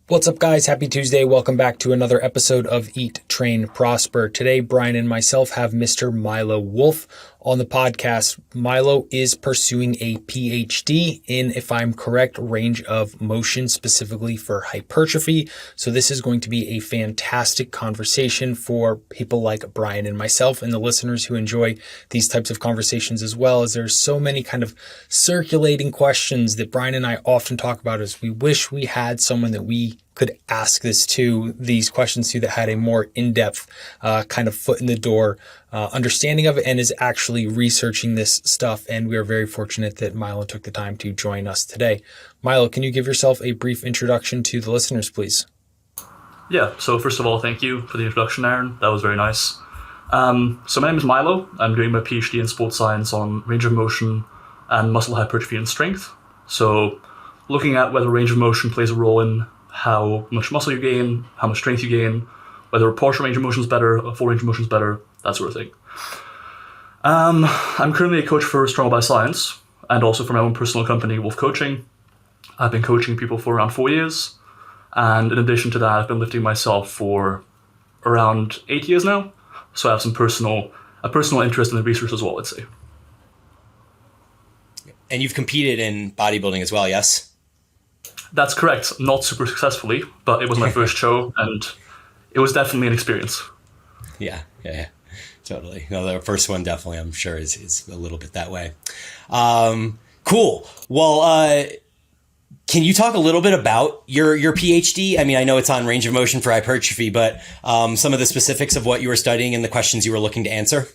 What's up, guys? Happy Tuesday. Welcome back to another episode of Eat, Train, Prosper. Today, Brian and myself have Mr. Milo Wolf on the podcast. Milo is pursuing a PhD in, if I'm correct, range of motion, specifically for hypertrophy. So this is going to be a fantastic conversation for people like Brian and myself and the listeners who enjoy these types of conversations, as well as there's so many kind of circulating questions that Brian and I often talk about. As we wish we had someone that we could ask these questions to, that had a more in-depth kind of foot in the door understanding of it and is actually researching this stuff. And we are very fortunate that Milo took the time to join us today. Milo, can you give yourself a brief introduction to the listeners, please? Yeah, so first of all, thank you for the introduction, Aaron. That was very nice. So my name is Milo. I'm doing my PhD in sports science on range of motion and muscle hypertrophy and strength. So looking at whether range of motion plays a role in how much muscle you gain, how much strength you gain, whether a partial range of motion is better, a full range of motion is better, that sort of thing. I'm currently a coach for Strong by Science and also for my own personal company, Wolf Coaching. I've been coaching people for around 4 years. And in addition to that, I've been lifting myself for around 8 years now. So I have a personal interest in the research as well, I'd say. And you've competed in bodybuilding as well, yes? That's correct. Not super successfully, but it was my first show, and it was definitely an experience. Yeah, totally. No, the first one definitely, I'm sure, is a little bit that way. Cool. Well, can you talk a little bit about your PhD? I mean, I know it's on range of motion for hypertrophy, but some of the specifics of what you were studying and the questions you were looking to answer?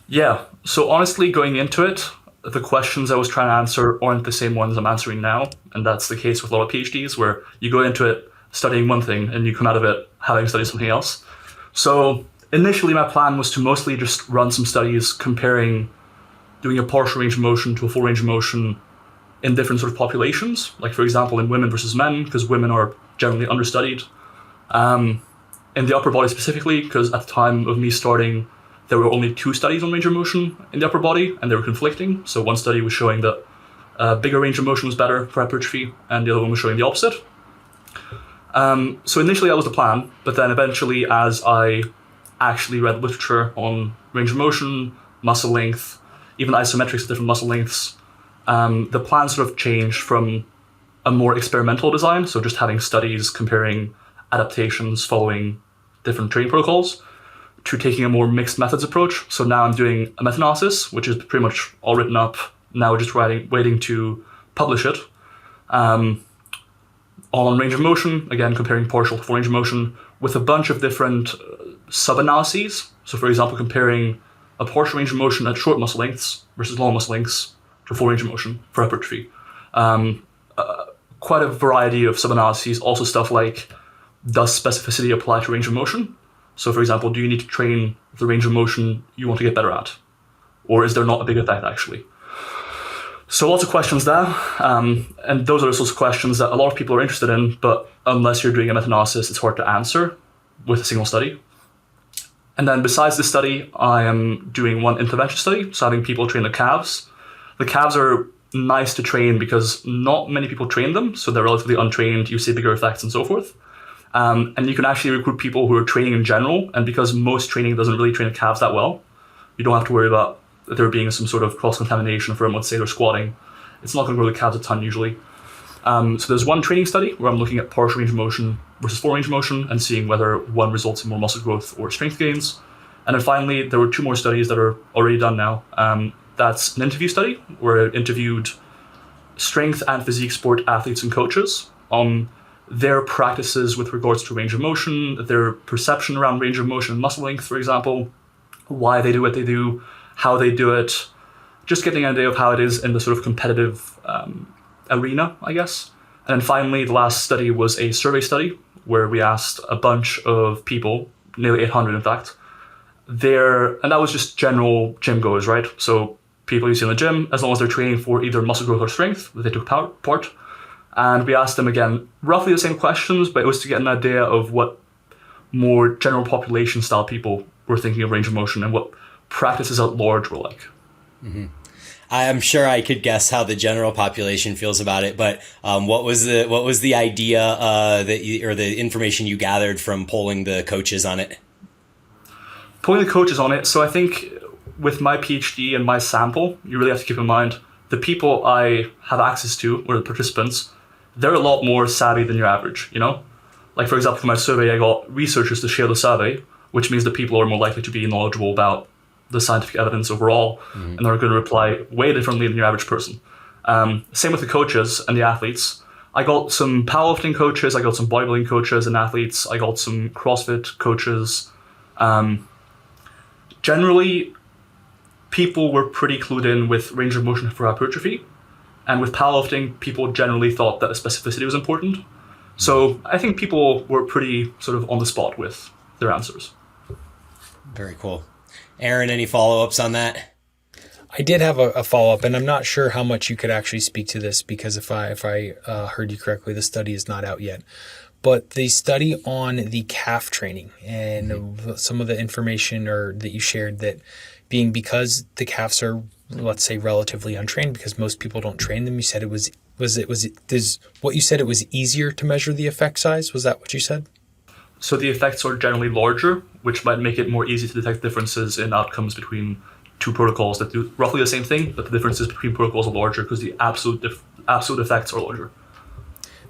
Yeah. So honestly, going into it, the questions I was trying to answer aren't the same ones I'm answering now. And that's the case with a lot of PhDs, where you go into it studying one thing and you come out of it having studied something else. So initially my plan was to mostly just run some studies comparing doing a partial range of motion to a full range of motion in different sort of populations. Like, for example, in women versus men, because women are generally understudied. In the upper body specifically, because at the time of me starting, there were only 2 studies on range of motion in the upper body, and they were conflicting. So one study was showing that bigger range of motion was better for hypertrophy, and the other one was showing the opposite. So initially that was the plan, but then eventually, as I actually read literature on range of motion, muscle length, even isometrics of different muscle lengths, the plan sort of changed from a more experimental design, so just having studies comparing adaptations following different training protocols, to taking a more mixed methods approach. So now I'm doing a meta-analysis, which is pretty much all written up. Now we're just waiting to publish it. On range of motion, again, comparing partial to full range of motion with a bunch of different sub-analyses. So for example, comparing a partial range of motion at short muscle lengths versus long muscle lengths to full range of motion for hypertrophy. Quite a variety of sub-analyses, also stuff like, does specificity apply to range of motion? So for example, do you need to train the range of motion you want to get better at? Or is there not a big effect actually? So lots of questions there. And those are the sorts of questions that a lot of people are interested in, but unless you're doing a meta-analysis, it's hard to answer with a single study. And then besides this study, I am doing one intervention study, so having people train the calves. The calves are nice to train because not many people train them, so they're relatively untrained, you see bigger effects and so forth. And you can actually recruit people who are training in general, and because most training doesn't really train the calves that well, you don't have to worry about there being some sort of cross-contamination from, let's say, they're squatting. It's not going to grow the calves a ton usually. So there's one training study where I'm looking at partial range of motion versus full range of motion and seeing whether one results in more muscle growth or strength gains. And then finally, there were 2 more studies that are already done now. That's an interview study where I interviewed strength and physique sport athletes and coaches on their practices with regards to range of motion, their perception around range of motion and muscle length, for example, why they do what they do, how they do it, just getting an idea of how it is in the sort of competitive arena, I guess. And then finally, the last study was a survey study where we asked a bunch of people, nearly 800 in fact, and that was just general gym goers, right? So people you see in the gym, as long as they're training for either muscle growth or strength, that they took part. And we asked them again, roughly the same questions, but it was to get an idea of what more general population style people were thinking of range of motion and what practices at large were like. Mm-hmm. I'm sure I could guess how the general population feels about it, but what was the idea or the information you gathered from polling the coaches on it? Polling the coaches on it. So I think with my PhD and my sample, you really have to keep in mind the people I have access to, or the participants, they're a lot more savvy than your average, you know? Like, for example, for my survey, I got researchers to share the survey, which means that people are more likely to be knowledgeable about the scientific evidence overall, and they're going to reply way differently than your average person. Same with the coaches and the athletes. I got some powerlifting coaches, I got some bodybuilding coaches and athletes, I got some CrossFit coaches. Generally, people were pretty clued in with range of motion for hypertrophy, and with powerlifting, people generally thought that the specificity was important. So I think people were pretty sort of on the spot with their answers. Very cool. Aaron, any follow-ups on that? I did have a follow-up, and I'm not sure how much you could actually speak to this, because if I heard you correctly, the study is not out yet. But the study on the calf training and some of the information that you shared, that being because the calves are, let's say, relatively untrained, because most people don't train them, you said it was easier to measure the effect size? Was that what you said? So the effects are generally larger, which might make it more easy to detect differences in outcomes between two protocols that do roughly the same thing, but the differences between protocols are larger because the absolute effects are larger.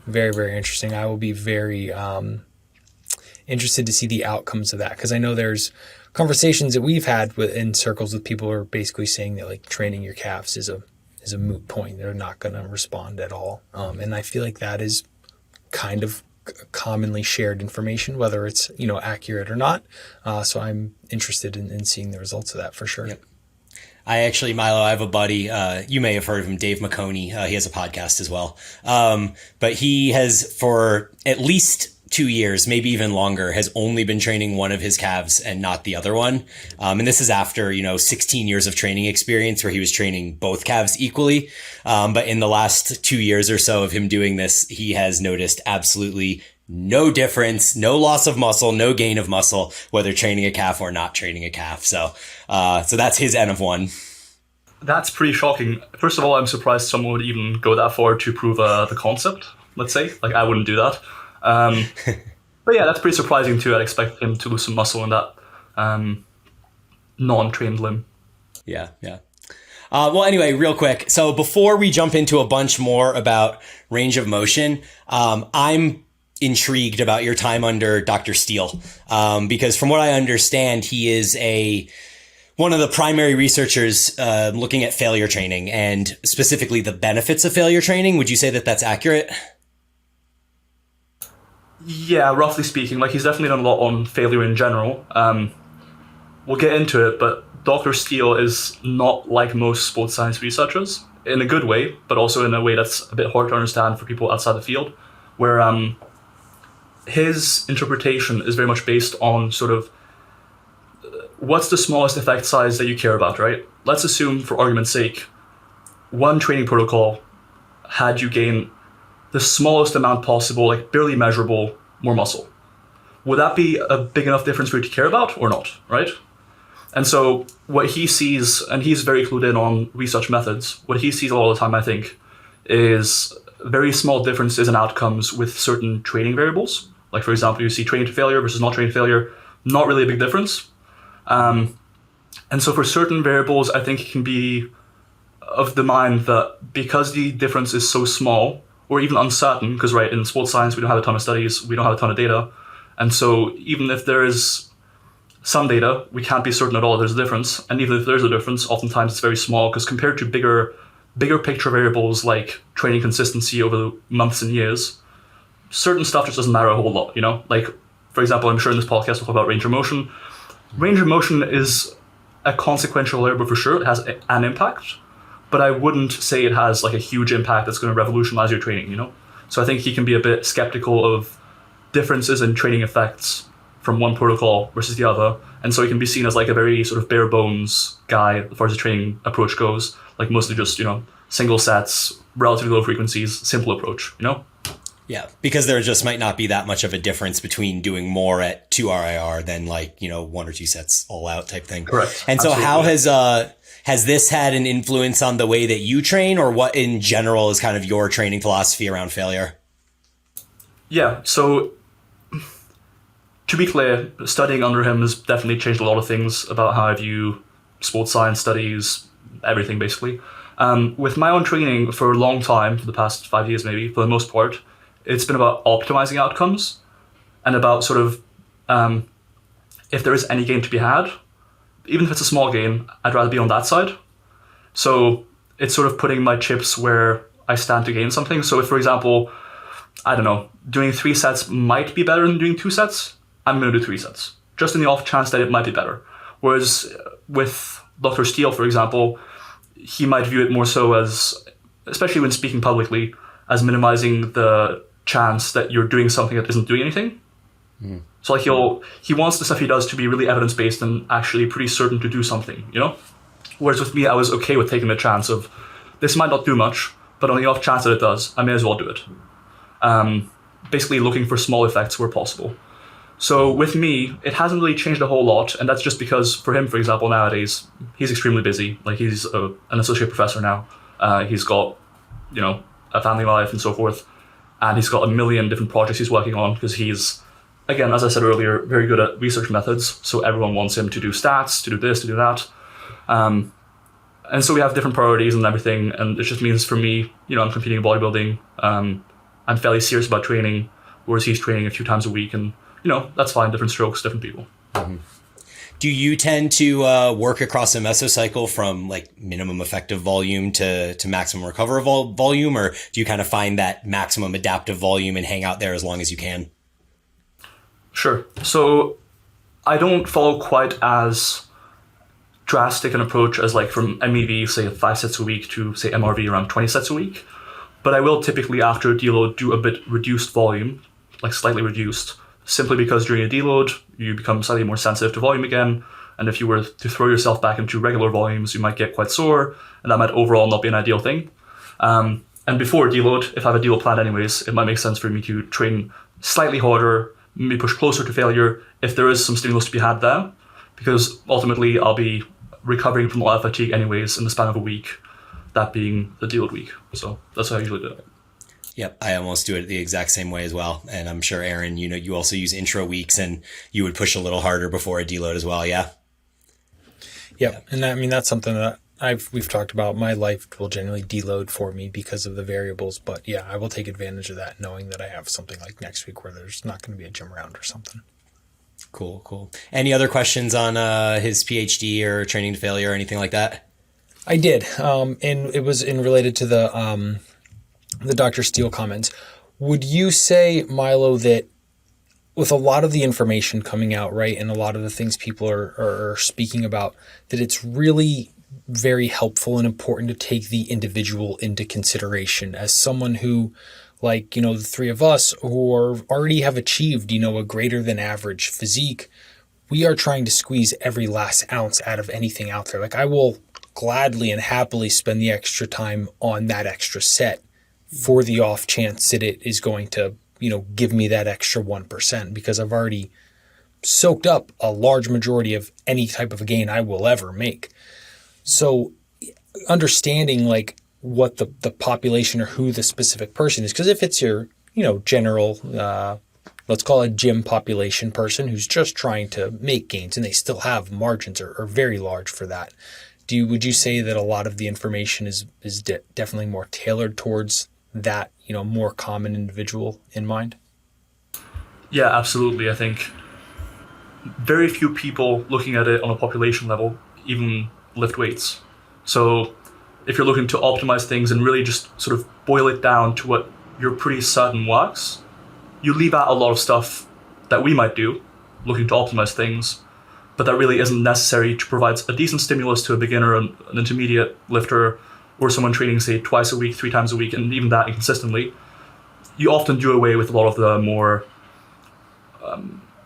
Very, very interesting. I will be very interested to see the outcomes of that, because I know there's conversations that we've had in circles with people who are basically saying that, like, training your calves is a moot point. They're not going to respond at all. And I feel like that is kind of commonly shared information, whether it's, accurate or not. So I'm interested in seeing the results of that for sure. Yep. Milo, I have a buddy, you may have heard of him, Dave McConey. He has a podcast as well. But he has, for at least 2 years, maybe even longer, has only been training one of his calves and not the other one. And this is after, 16 years of training experience where he was training both calves equally. But in the last 2 years or so of him doing this, he has noticed absolutely no difference, no loss of muscle, no gain of muscle, whether training a calf or not training a calf. So that's his N of 1. That's pretty shocking. First of all, I'm surprised someone would even go that far to prove the concept, let's say. Like, I wouldn't do that. But yeah, that's pretty surprising too. I'd expect him to lose some muscle in that non-trained limb. Yeah. Well, anyway, real quick. So before we jump into a bunch more about range of motion, I'm intrigued about your time under Dr. Steele, because from what I understand, he is one of the primary researchers looking at failure training and specifically the benefits of failure training. Would you say that that's accurate? Yeah, roughly speaking. Like, he's definitely done a lot on failure in general. We'll get into it, but Dr. Steele is not like most sports science researchers, in a good way, but also in a way that's a bit hard to understand for people outside the field, where his interpretation is very much based on sort of what's the smallest effect size that you care about, right? Let's assume, for argument's sake, one training protocol had you gain the smallest amount possible, like barely measurable, more muscle. Would that be a big enough difference for you to care about or not, right? And so what he sees, and he's very clued in on research methods, what he sees all the time, I think, is very small differences in outcomes with certain training variables. Like, for example, you see training to failure versus not training to failure, not really a big difference. And so for certain variables, I think it can be of the mind that because the difference is so small, or even uncertain, because right, in sports science, we don't have a ton of studies, we don't have a ton of data. And so even if there is some data, we can't be certain at all there's a difference. And even if there's a difference, oftentimes it's very small, because compared to bigger picture variables like training consistency over months and years, certain stuff just doesn't matter a whole lot, Like, for example, I'm sure in this podcast we'll talk about range of motion. Range of motion is a consequential variable for sure. It has an impact, but I wouldn't say it has like a huge impact that's going to revolutionize your training, So I think he can be a bit skeptical of differences in training effects from one protocol versus the other. And so he can be seen as like a very sort of bare bones guy as far as the training approach goes, like mostly just, single sets, relatively low frequencies, simple approach, Yeah, because there just might not be that much of a difference between doing more at 2 RIR than 1 or 2 sets all out type thing. Correct. And so Has this had an influence on the way that you train, or what in general is kind of your training philosophy around failure? Yeah, so to be clear, studying under him has definitely changed a lot of things about how I view sports science studies, everything basically. With my own training for a long time, for the past 5 years maybe, for the most part, it's been about optimizing outcomes and about sort of if there is any gain to be had, even if it's a small gain, I'd rather be on that side. So it's sort of putting my chips where I stand to gain something. So if, for example, I don't know, doing 3 sets might be better than doing 2 sets, I'm going to do 3 sets, just in the off chance that it might be better. Whereas with Dr. Steele, for example, he might view it more so as, especially when speaking publicly, as minimizing the chance that you're doing something that isn't doing anything. So like he wants the stuff he does to be really evidence-based and actually pretty certain to do something, you know? Whereas with me, I was okay with taking the chance of, this might not do much, but on the off chance that it does, I may as well do it. Basically looking for small effects where possible. So with me, it hasn't really changed a whole lot, and that's just because for him, for example, nowadays, he's extremely busy. Like he's an associate professor now. He's got, you know, a family life and so forth, and he's got a million different projects he's working on because he's, again, as I said earlier, very good at research methods. So everyone wants him to do stats, to do this, to do that. And so we have different priorities and everything, and it just means for me, you know, I'm competing in bodybuilding. I'm fairly serious about training, whereas he's training a few times a week, and you know, that's fine, different strokes, different people. Mm-hmm. Do you tend to work across a mesocycle from like minimum effective volume to maximum recover volume, or do you kind of find that maximum adaptive volume and hang out there as long as you can? Sure. So I don't follow quite as drastic an approach as like from MEV, say 5 sets a week, to say MRV around 20 sets a week. But I will typically after a deload do a bit reduced volume, like slightly reduced, simply because during a deload, you become slightly more sensitive to volume again. And if you were to throw yourself back into regular volumes, you might get quite sore, and that might overall not be an ideal thing. And before a deload, if I have a deload planned anyways, it might make sense for me to train slightly harder, maybe push closer to failure if there is some stimulus to be had there, because ultimately I'll be recovering from a lot of fatigue anyways in the span of a week, that being the deload week. So that's how I usually do it. Yep, I almost do it the exact same way as well. And I'm sure, Aaron, you know, you also use intro weeks and you would push a little harder before a deload as well, yeah? Yep, and I mean, that's something that we've talked about. My life will generally deload for me because of the variables, but yeah, I will take advantage of that knowing that I have something like next week where there's not going to be a gym round or something. Cool. Any other questions on his PhD or training to failure or anything like that? I did, and it was related to the Dr. Steele comments. Would you say, Milo, that with a lot of the information coming out, right, and a lot of the things people are speaking about, that it's really very helpful and important to take the individual into consideration as someone who, like, you know, the three of us who already have achieved, you know, a greater than average physique, we are trying to squeeze every last ounce out of anything out there. Like, I will gladly and happily spend the extra time on that extra set for the off chance that it is going to, you know, give me that extra 1%, because I've already soaked up a large majority of any type of a gain I will ever make. So understanding like what the population or who the specific person is, because if it's your, you know, general, let's call it gym population person who's just trying to make gains and they still have margins are very large for that. Would you say that a lot of the information is definitely more tailored towards that, you know, more common individual in mind? Yeah, absolutely. I think very few people looking at it on a population level even lift weights. So if you're looking to optimize things and really just sort of boil it down to what you're pretty certain works, you leave out a lot of stuff that we might do, looking to optimize things, but that really isn't necessary to provide a decent stimulus to a beginner, an intermediate lifter, or someone training, say, twice a week, 3 times a week, and even that inconsistently. You often do away with a lot of the more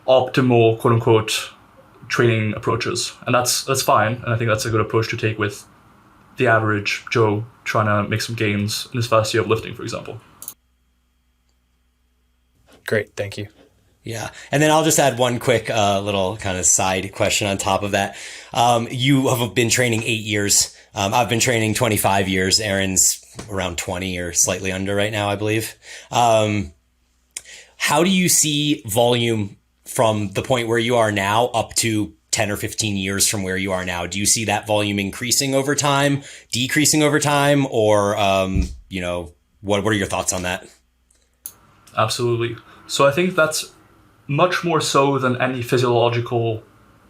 optimal, quote unquote, training approaches. And that's fine. And I think that's a good approach to take with the average Joe trying to make some gains in his first year of lifting, for example. Great. Thank you. Yeah. And then I'll just add one quick little kind of side question on top of that. You have been training 8 years. I've been training 25 years. Aaron's around 20 or slightly under right now, I believe. How do you see volume from the point where you are now up to 10 or 15 years from where you are now? Do you see that volume increasing over time, decreasing over time, or, what are your thoughts on that? Absolutely. So I think that's much more so than any physiological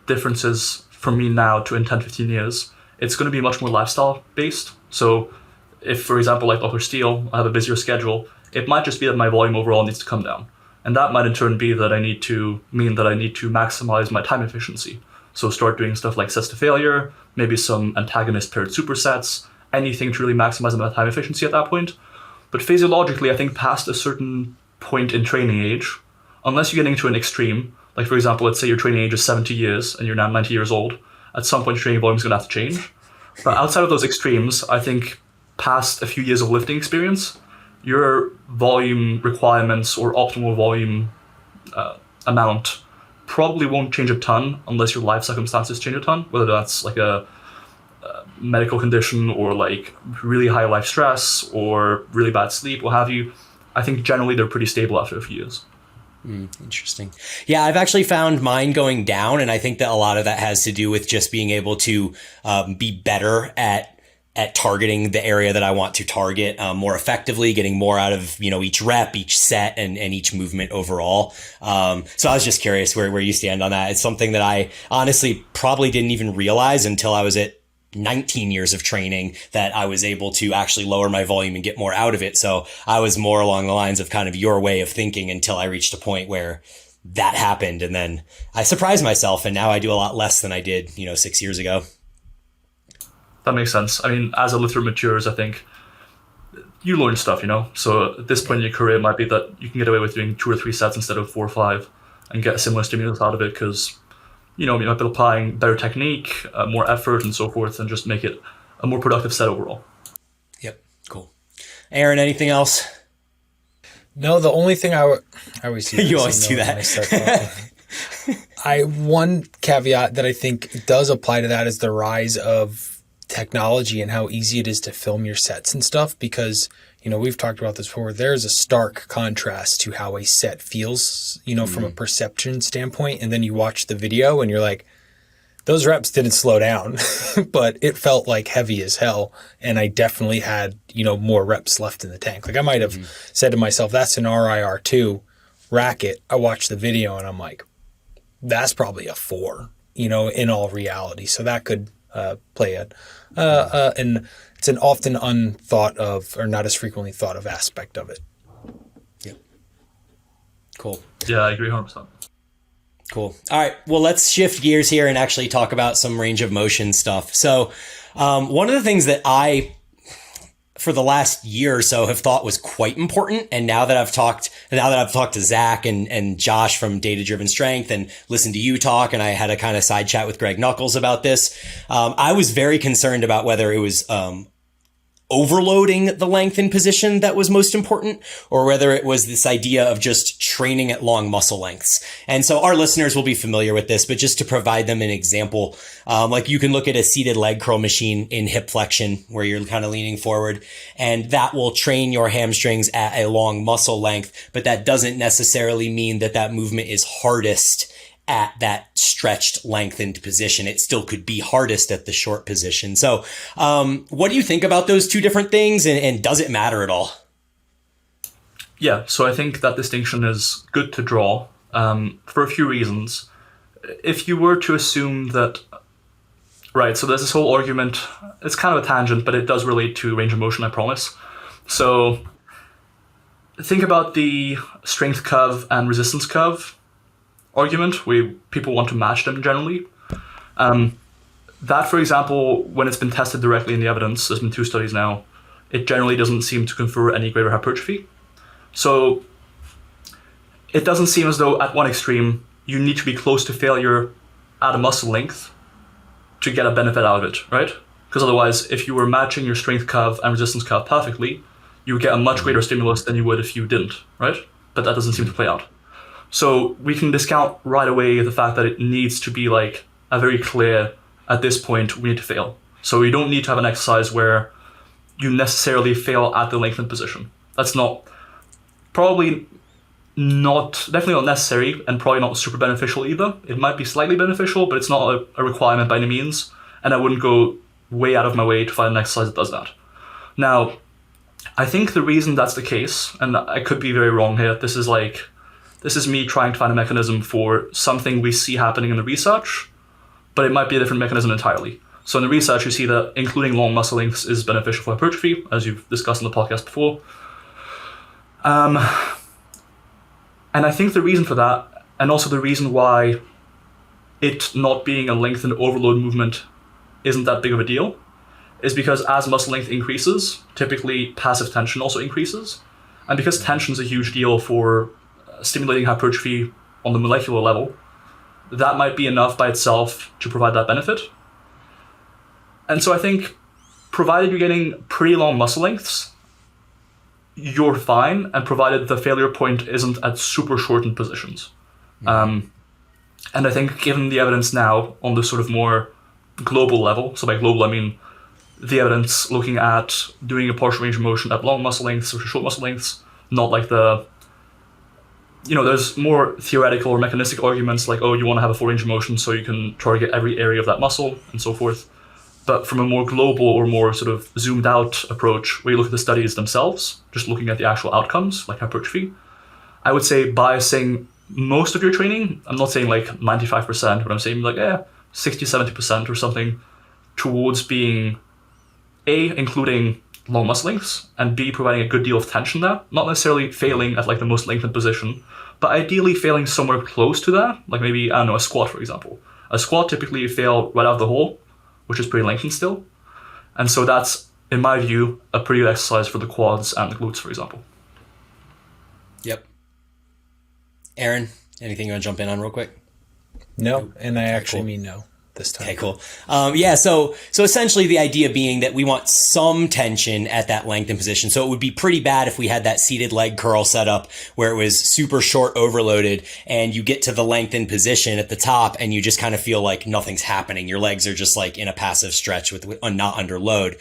differences from me now to in 10, 15 years. It's going to be much more lifestyle based. So if, for example, like Dr. Steele, I have a busier schedule, it might just be that my volume overall needs to come down. And that might in turn be that I need to maximize my time efficiency. So start doing stuff like sets to failure, maybe some antagonist paired supersets, anything to really maximize my time efficiency at that point. But physiologically, I think past a certain point in training age, unless you're getting to an extreme, like for example, let's say your training age is 70 years and you're now 90 years old, at some point your training volume is going to have to change. But outside of those extremes, I think past a few years of lifting experience, your volume requirements or optimal volume amount probably won't change a ton unless your life circumstances change a ton, whether that's like a medical condition or like really high life stress or really bad sleep, what have you. I think generally they're pretty stable after a few years. Interesting. Yeah, I've actually found mine going down, and I think that a lot of that has to do with just being able to be better at targeting the area that I want to target more effectively, getting more out of each rep, each set, and each movement overall. So I was just curious where you stand on that. It's something that I honestly probably didn't even realize until I was at 19 years of training, that I was able to actually lower my volume and get more out of it. So I was more along the lines of kind of your way of thinking until I reached a point where that happened. And then I surprised myself, and now I do a lot less than I did, 6 years ago. That makes sense. I mean, as a lifter matures, I think you learn stuff, So at this point in your career, it might be that you can get away with doing 2 or 3 sets instead of 4 or 5 and get a similar stimulus out of it because you might be applying better technique, more effort, and so forth, and just make it a more productive set overall. Yep, cool. Aaron, anything else? No, the only thing I always see. You always do that. One caveat that I think does apply to that is the rise of technology and how easy it is to film your sets and stuff, because we've talked about this before. There's a stark contrast to how a set feels, from a perception standpoint. And then you watch the video and you're like, those reps didn't slow down, but it felt like heavy as hell. And I definitely had, more reps left in the tank. Like I might have said to myself, that's an RIR2 racket. I watched the video and I'm like, that's probably a 4, in all reality. So that could play it. And it's an often unthought of, or not as frequently thought of aspect of it. Yep. Cool. Yeah, I agree 100%. Cool. All right. Well, let's shift gears here and actually talk about some range of motion stuff. So, one of the things that I, for the last year or so, have thought was quite important, and now that I've talked to Zach and Josh from Data Driven Strength and listened to you talk, and I had a kind of side chat with Greg Knuckles about this, I was very concerned about whether it was overloading the lengthened position that was most important, or whether it was this idea of just training at long muscle lengths. And so our listeners will be familiar with this, but just to provide them an example, like you can look at a seated leg curl machine in hip flexion where you're kind of leaning forward, and that will train your hamstrings at a long muscle length, but that doesn't necessarily mean that that movement is hardest at that stretched, lengthened position. It still could be hardest at the short position. So what do you think about those two different things, and does it matter at all? Yeah, so I think that distinction is good to draw for a few reasons. If you were to assume that, right, so there's this whole argument, it's kind of a tangent, but it does relate to range of motion, I promise. So think about the strength curve and resistance curve argument, where people want to match them generally. That, for example, when it's been tested directly in the evidence, there's been 2 studies now, it generally doesn't seem to confer any greater hypertrophy. So it doesn't seem as though at one extreme, you need to be close to failure at a muscle length to get a benefit out of it, right? Because otherwise, if you were matching your strength curve and resistance curve perfectly, you would get a much greater stimulus than you would if you didn't, right? But that doesn't seem to play out. So we can discount right away the fact that it needs to be like a very clear, at this point, we need to fail. So you don't need to have an exercise where you necessarily fail at the lengthened position. That's definitely not necessary, and probably not super beneficial either. It might be slightly beneficial, but it's not a requirement by any means. And I wouldn't go way out of my way to find an exercise that does that. Now, I think the reason that's the case, and I could be very wrong here, this is me trying to find a mechanism for something we see happening in the research, but it might be a different mechanism entirely. So in the research, you see that including long muscle lengths is beneficial for hypertrophy, as you've discussed in the podcast before. And I think the reason for that, and also the reason why it not being a lengthened overload movement isn't that big of a deal, is because as muscle length increases, typically passive tension also increases. And because tension is a huge deal for stimulating hypertrophy on the molecular level, that might be enough by itself to provide that benefit. And so I think, provided you're getting pretty long muscle lengths, you're fine, and provided the failure point isn't at super shortened positions. And I think given the evidence now on the sort of more global level, so by global I mean the evidence looking at doing a partial range of motion at long muscle lengths or short muscle lengths, not like there's more theoretical or mechanistic arguments like, oh, you want to have a full range of motion so you can target every area of that muscle and so forth. But from a more global or more sort of zoomed out approach, where you look at the studies themselves, just looking at the actual outcomes, like hypertrophy, I would say biasing most of your training, I'm not saying like 95%, but I'm saying like 60, 70% or something, towards being A, including long muscle lengths, and B, providing a good deal of tension there. Not necessarily failing at like the most lengthened position, but ideally failing somewhere close to that, like maybe, I don't know, a squat, for example. A squat, typically you fail right out of the hole, which is pretty lengthened still. And so that's, in my view, a pretty good exercise for the quads and the glutes, for example. Yep. Aaron, anything you want to jump in on real quick? No, and I actually mean no this time. Okay, cool. So essentially the idea being that we want some tension at that lengthened position. So it would be pretty bad if we had that seated leg curl set up where it was super short overloaded and you get to the lengthened position at the top and you just kind of feel like nothing's happening. Your legs are just like in a passive stretch with not under load.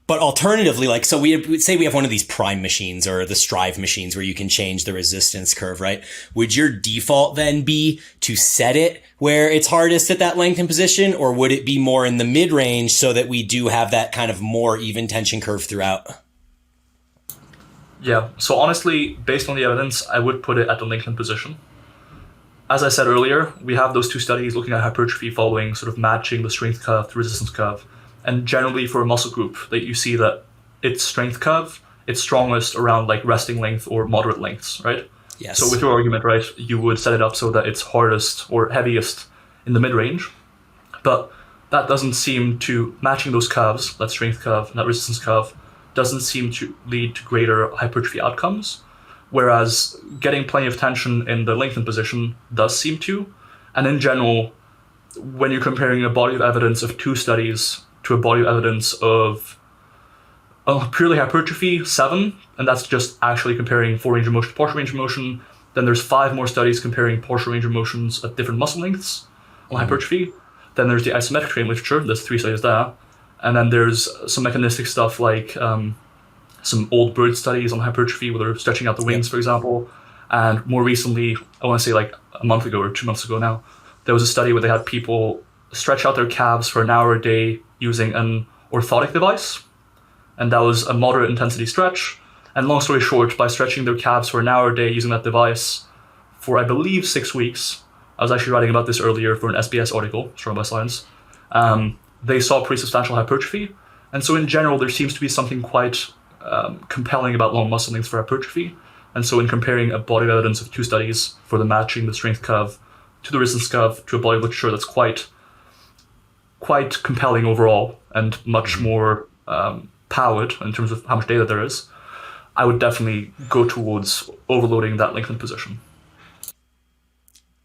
But alternatively, like, so we'd say we have one of these prime machines or the strive machines where you can change the resistance curve, right? Would your default then be to set it where it's hardest at that lengthened position, or would it be more in the mid range so that we do have that kind of more even tension curve throughout? Yeah, so honestly, based on the evidence, I would put it at the lengthened position. As I said earlier, we have those two studies looking at hypertrophy following sort of matching the strength curve to resistance curve. And generally for a muscle group that you see that its strength curve, it's strongest around like resting length or moderate lengths, right? Yes. So with your argument, right, you would set it up so that it's hardest or heaviest in the mid-range. But that doesn't seem to, matching those curves, that strength curve and that resistance curve, doesn't seem to lead to greater hypertrophy outcomes. Whereas getting plenty of tension in the lengthened position does seem to. And in general, when you're comparing a body of evidence of two studies to a body of evidence of purely hypertrophy, 7, and that's just actually comparing full range of motion to partial range of motion. Then there's 5 more studies comparing partial range of motions at different muscle lengths on hypertrophy. Then there's the isometric training literature, there's 3 studies there. And then there's some mechanistic stuff like some old bird studies on hypertrophy where they're stretching out the wings, for example. And more recently, I want to say like a month ago or 2 months ago now, there was a study where they had people stretch out their calves for an hour a day using an orthotic device. And that was a moderate intensity stretch. And long story short, by stretching their calves for an hour a day using that device for, I believe, 6 weeks, I was actually writing about this earlier for an SBS article, Strong by Science, they saw pretty substantial hypertrophy. And so in general, there seems to be something quite compelling about long muscle lengths for hypertrophy. And so in comparing a body of evidence of 2 studies for the matching the strength curve to the resistance curve to a body of literature that's quite compelling overall and much more powered in terms of how much data there is, I would definitely go towards overloading that lengthened position.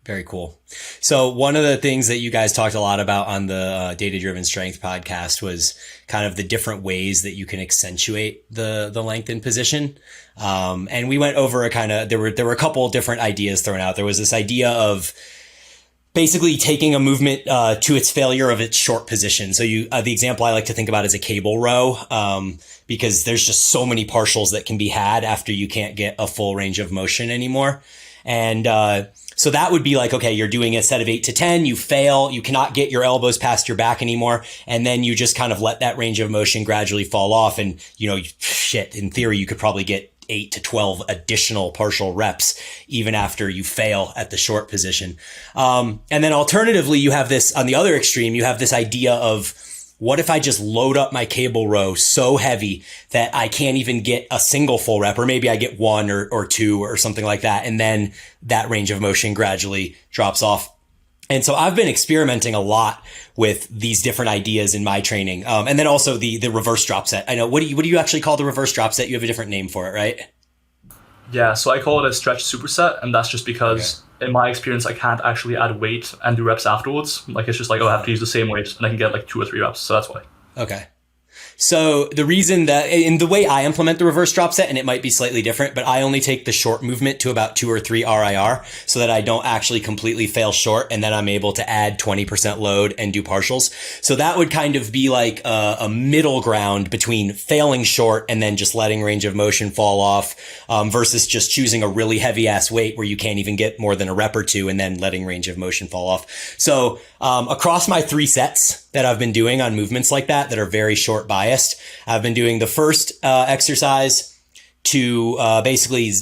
Very cool. So one of the things that you guys talked a lot about on the Data-Driven Strength podcast was kind of the different ways that you can accentuate the lengthened position. And we went over there were a couple of different ideas thrown out. There was this idea of basically taking a movement to its failure of its short position. So the example I like to think about is a cable row, because there's just so many partials that can be had after you can't get a full range of motion anymore. And so that would be like, okay, you're doing a set of 8 to 10, you fail, you cannot get your elbows past your back anymore. And then you just kind of let that range of motion gradually fall off. And, in theory, you could probably get 8 to 12 additional partial reps even after you fail at the short position. And then alternatively, you have this on the other extreme, you have this idea of, what if I just load up my cable row so heavy that I can't even get a single full rep, or maybe I get one or two or something like that. And then that range of motion gradually drops off. And so I've been experimenting a lot with these different ideas in my training. And then also the reverse drop set. I know, what do you actually call the reverse drop set? You have a different name for it, right? Yeah, so I call it a stretch superset, and that's just because in my experience, I can't actually add weight and do reps afterwards. Like, it's just like, I have to use the same weight and I can get like 2 or 3 reps. So that's why. Okay. So the reason that in the way I implement the reverse drop set, and it might be slightly different, but I only take the short movement to about 2 or 3 RIR so that I don't actually completely fail short. And then I'm able to add 20% load and do partials. So that would kind of be like a middle ground between failing short and then just letting range of motion fall off, versus just choosing a really heavy ass weight where you can't even get more than a rep or 2 and then letting range of motion fall off. So across my 3 sets that I've been doing on movements like that are very short biased, I've been doing the first exercise to basically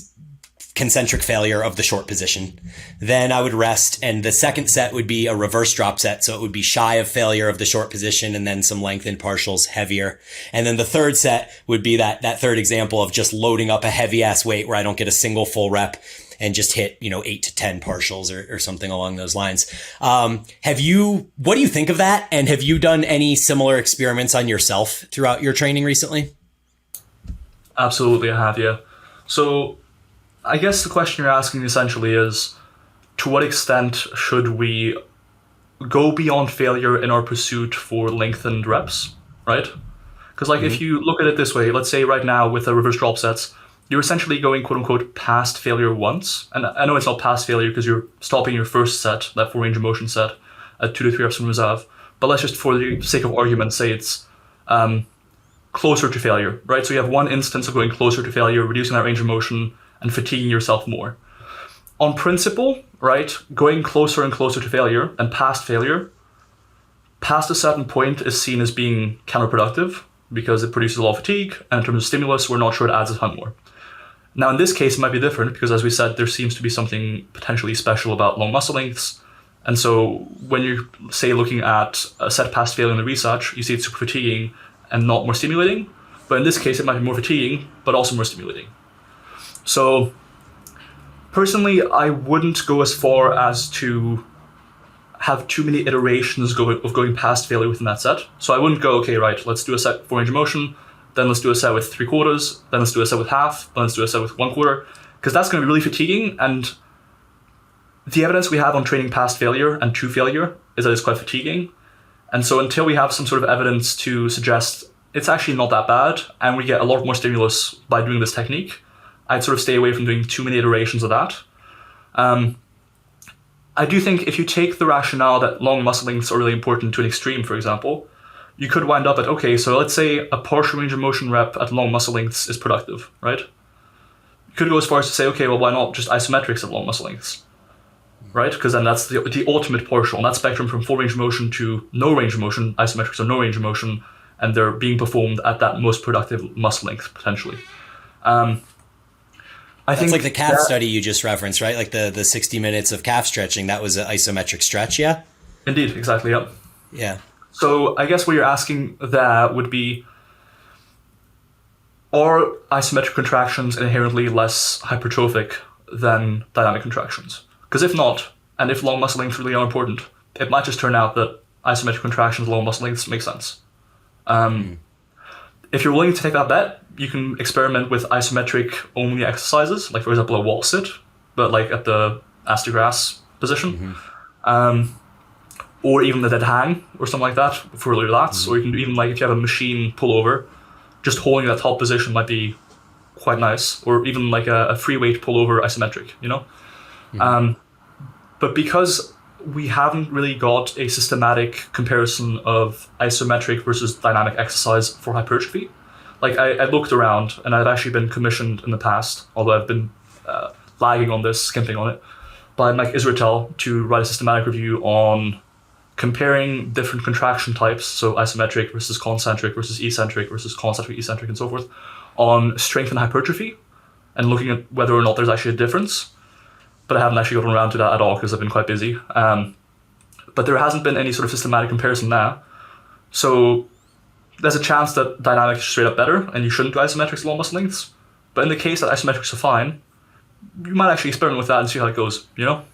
concentric failure of the short position. Then I would rest, and the second set would be a reverse drop set. So it would be shy of failure of the short position and then some lengthened partials, heavier. And then the third set would be that third example of just loading up a heavy ass weight where I don't get a single full rep and just hit, 8 to 10 partials or something along those lines. What do you think of that? And have you done any similar experiments on yourself throughout your training recently? Absolutely, I have, yeah. So I guess the question you're asking essentially is, to what extent should we go beyond failure in our pursuit for lengthened reps, right? Because if you look at it this way, let's say right now with the reverse drop sets, you're essentially going quote unquote past failure once. And I know it's not past failure because you're stopping your first set, that full range of motion set, at 2 to 3 reps from reserve. But let's just, for the sake of argument, say it's closer to failure, right? So you have one instance of going closer to failure, reducing that range of motion and fatiguing yourself more. On principle, right, going closer and closer to failure and past failure, past a certain point is seen as being counterproductive because it produces a lot of fatigue, and in terms of stimulus, we're not sure it adds a ton more. Now, in this case, it might be different because, as we said, there seems to be something potentially special about long muscle lengths. And so when you're, say, looking at a set past failure in the research, you see it's super fatiguing and not more stimulating. But in this case, it might be more fatiguing, but also more stimulating. So personally, I wouldn't go as far as to have too many iterations of going past failure within that set. So I wouldn't go, okay, right, let's do a set for range of motion, then let's do a set with 3/4, then let's do a set with half, then let's do a set with 1/4, because that's going to be really fatiguing. And the evidence we have on training past failure and to failure is that it's quite fatiguing. And so until we have some sort of evidence to suggest it's actually not that bad, and we get a lot more stimulus by doing this technique, I'd sort of stay away from doing too many iterations of that. I do think if you take the rationale that long muscle lengths are really important to an extreme, for example, you could wind up at, okay, so let's say a partial range of motion rep at long muscle lengths is productive, right? You could go as far as to say, okay, well, why not just isometrics at long muscle lengths, right? Because then that's the ultimate partial, and that spectrum from full range of motion to no range of motion, isometrics are no range of motion, and they're being performed at that most productive muscle length, potentially. I think like the calf study you just referenced, right? Like the 60 minutes of calf stretching, that was an isometric stretch, yeah? Indeed, exactly, yep. Yeah. So I guess what you're asking there would be, are isometric contractions inherently less hypertrophic than dynamic contractions? Because if not, and if long muscle lengths really are important, it might just turn out that isometric contractions, long muscle lengths make sense. If you're willing to take that bet, you can experiment with isometric only exercises, like for example a wall sit, but like at the ass to grass position. Or even the dead hang or something like that for earlier lats. Or you can do even like if you have a machine pullover, just holding that top position might be quite nice. Or even like a free weight pullover isometric, you know? But because we haven't really got a systematic comparison of isometric versus dynamic exercise for hypertrophy, like I looked around and I've actually been commissioned in the past, although I've been lagging on this, skimping on it, by Mike Israetel to write a systematic review on comparing different contraction types, so isometric versus concentric versus eccentric versus concentric, eccentric, and so forth, on strength and hypertrophy, and looking at whether or not there's actually a difference. But I haven't actually gotten around to that at all because I've been quite busy. But there hasn't been any sort of systematic comparison now. So there's a chance that dynamics are straight up better and you shouldn't do isometrics at long muscle lengths. But in the case that isometrics are fine, you might actually experiment with that and see how it goes, you know?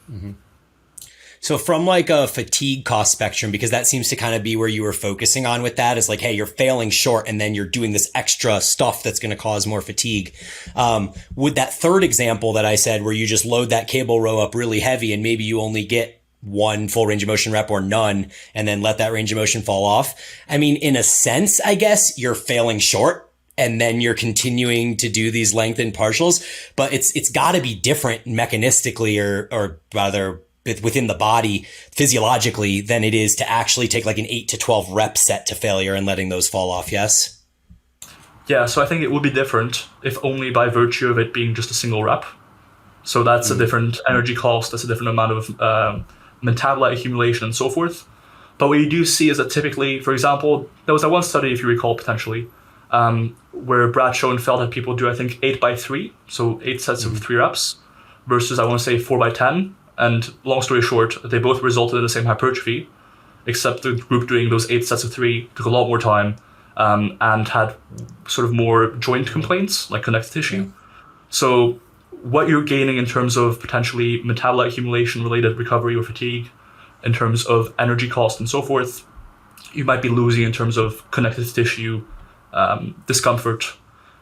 So from like a fatigue cost spectrum, because that seems to kind of be where you were focusing on with that, is like, hey, you're failing short and then you're doing this extra stuff that's going to cause more fatigue. Would that third example that I said, where you just load that cable row up really heavy and maybe you only get one full range of motion rep or none, and then let that range of motion fall off? I mean, in a sense, I guess you're failing short and then you're continuing to do these lengthened partials, but it's got to be different mechanistically or rather within the body physiologically than it is to actually take like an 8 to 12 rep set to failure and letting those fall off. Yes. Yeah. So I think it would be different if only by virtue of it being just a single rep. So that's a different energy cost. That's a different amount of metabolite accumulation and so forth. But what you do see is that typically, for example, there was that one study, if you recall, potentially, where Brad Schoenfeld had people do, I think, 8x3, so 8 sets of 3 reps, versus, I want to say, 4x10. And long story short, they both resulted in the same hypertrophy, except the group doing those 8 sets of 3 took a lot more time and had sort of more joint complaints, like connective tissue. So what you're gaining in terms of potentially metabolite accumulation related recovery or fatigue, in terms of energy cost and so forth, you might be losing in terms of connective tissue discomfort.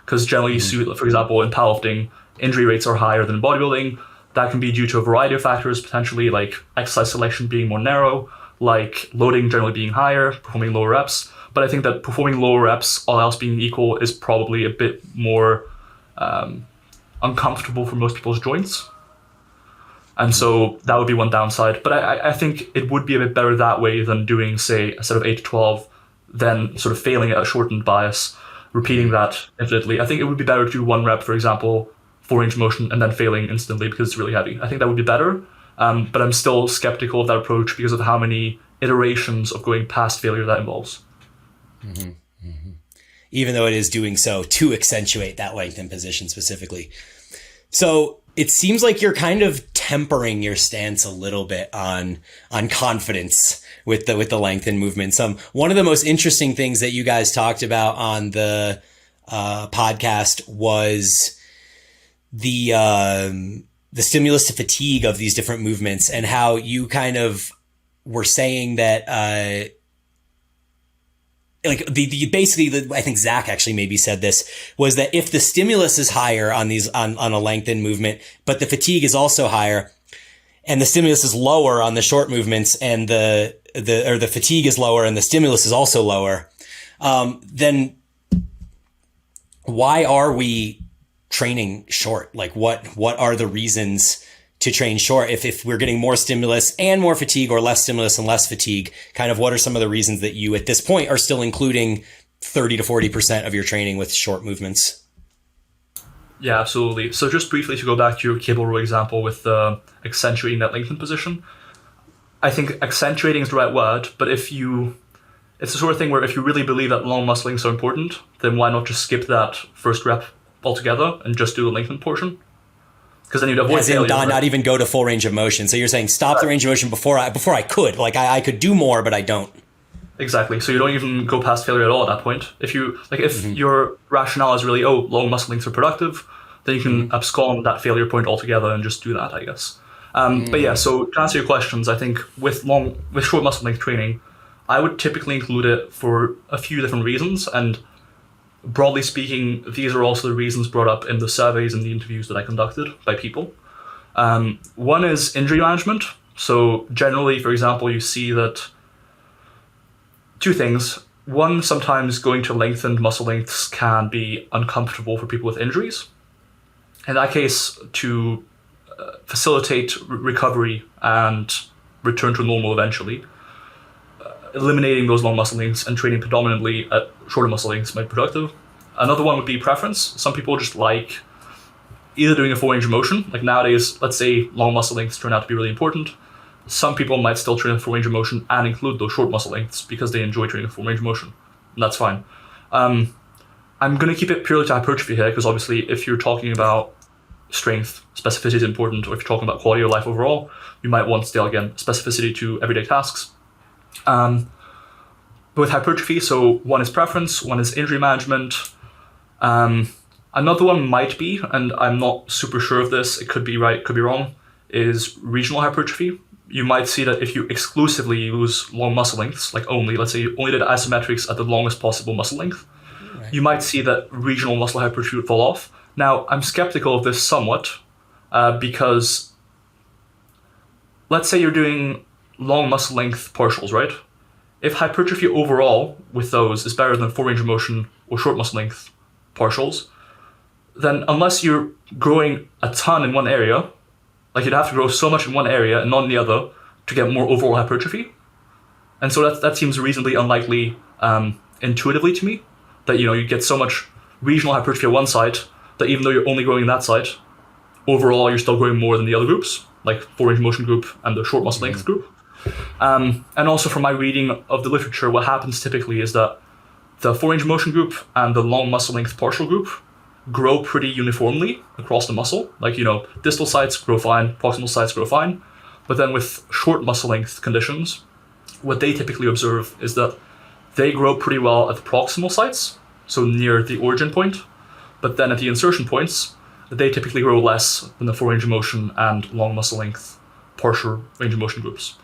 Because generally you see, for example, in powerlifting, injury rates are higher than in bodybuilding. That can be due to a variety of factors, potentially like exercise selection being more narrow, like loading generally being higher, performing lower reps. But I think that performing lower reps, all else being equal, is probably a bit more uncomfortable for most people's joints. And so that would be one downside. But I think it would be a bit better that way than doing, say, a set of 8 to 12, then sort of failing at a shortened bias, repeating that infinitely. I think it would be better to do 1 rep, for example, 4 range of motion, and then failing instantly because it's really heavy. I think that would be better, but I'm still skeptical of that approach because of how many iterations of going past failure that involves. Even though it is doing so to accentuate that lengthened position specifically. So it seems like you're kind of tempering your stance a little bit on confidence with the lengthened movements. One of the most interesting things that you guys talked about on the podcast was the stimulus to fatigue of these different movements, and how you kind of were saying that, like basically, I think Zach actually maybe said this, was that if the stimulus is higher on a lengthened movement, but the fatigue is also higher, and the stimulus is lower on the short movements, and the fatigue is lower and the stimulus is also lower, then why are we training short? Like what are the reasons to train short if we're getting more stimulus and more fatigue, or less stimulus and less fatigue? Kind of what are some of the reasons that you at this point are still including 30 to 40% of your training with short movements? Yeah, absolutely. So just briefly to go back to your cable row example with accentuating that lengthened position, I think accentuating is the right word, but it's the sort of thing where if you really believe that long muscle lengths are important, then why not just skip that first rep altogether and just do the lengthened portion? Because then you'd avoid as in failure, not even go to full range of motion. So you're saying stop the range of motion before I could. Like I could do more, but I don't. Exactly. So you don't even go past failure at all at that point. If your rationale is really, long muscle lengths are productive, then you can abscond that failure point altogether and just do that, I guess. But yeah, so to answer your questions, I think with short muscle length training, I would typically include it for a few different reasons. And broadly speaking, these are also the reasons brought up in the surveys and the interviews that I conducted by people. One is injury management. So generally, for example, you see that two things. One, sometimes going to lengthened muscle lengths can be uncomfortable for people with injuries. In that case, to facilitate recovery and return to normal eventually, eliminating those long muscle lengths and training predominantly at shorter muscle lengths might be productive. Another one would be preference. Some people just like either doing a full range of motion. Like nowadays, let's say long muscle lengths turn out to be really important. Some people might still train a full range of motion and include those short muscle lengths because they enjoy training a full range of motion. And that's fine. I'm going to keep it purely to hypertrophy here because obviously if you're talking about strength, specificity is important, or if you're talking about quality of life overall, you might want still, again, specificity to everyday tasks. But with hypertrophy, so one is preference, one is injury management. Another one might be, and I'm not super sure of this, it could be right, could be wrong, is regional hypertrophy. You might see that if you exclusively use long muscle lengths, like only, let's say you only did isometrics at the longest possible muscle length, right, you might see that regional muscle hypertrophy would fall off. Now, I'm skeptical of this somewhat because let's say you're doing long muscle length partials, right? If hypertrophy overall with those is better than full range of motion or short muscle length partials, then unless you're growing a ton in one area, like you'd have to grow so much in one area and not in the other to get more overall hypertrophy. And so that seems reasonably unlikely intuitively to me, that you get so much regional hypertrophy at one site that even though you're only growing in that site, overall you're still growing more than the other groups, like full range of motion group and the short muscle length group. And also from my reading of the literature, what happens typically is that the full range of motion group and the long muscle length partial group grow pretty uniformly across the muscle. Like, distal sites grow fine, proximal sites grow fine. But then with short muscle length conditions, what they typically observe is that they grow pretty well at the proximal sites, so near the origin point. But then at the insertion points, they typically grow less than the full range of motion and long muscle length partial range of motion groups.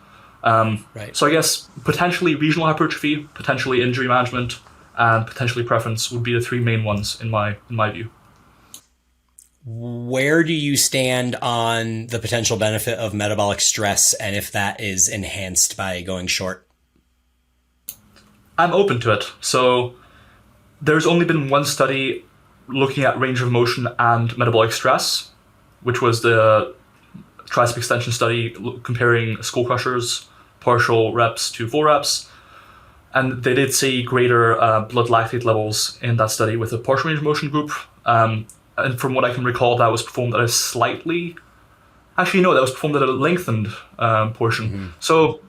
Right. So I guess potentially regional hypertrophy, potentially injury management, and potentially preference would be the three main ones in my view. Where do you stand on the potential benefit of metabolic stress and if that is enhanced by going short? I'm open to it. So there's only been one study looking at range of motion and metabolic stress, which was the tricep extension study comparing skull crushers partial reps to full reps. And they did see greater blood lactate levels in that study with a partial range of motion group. And from what I can recall, that was performed at a slightly... Actually, no, that was performed at a lengthened portion. Mm-hmm. So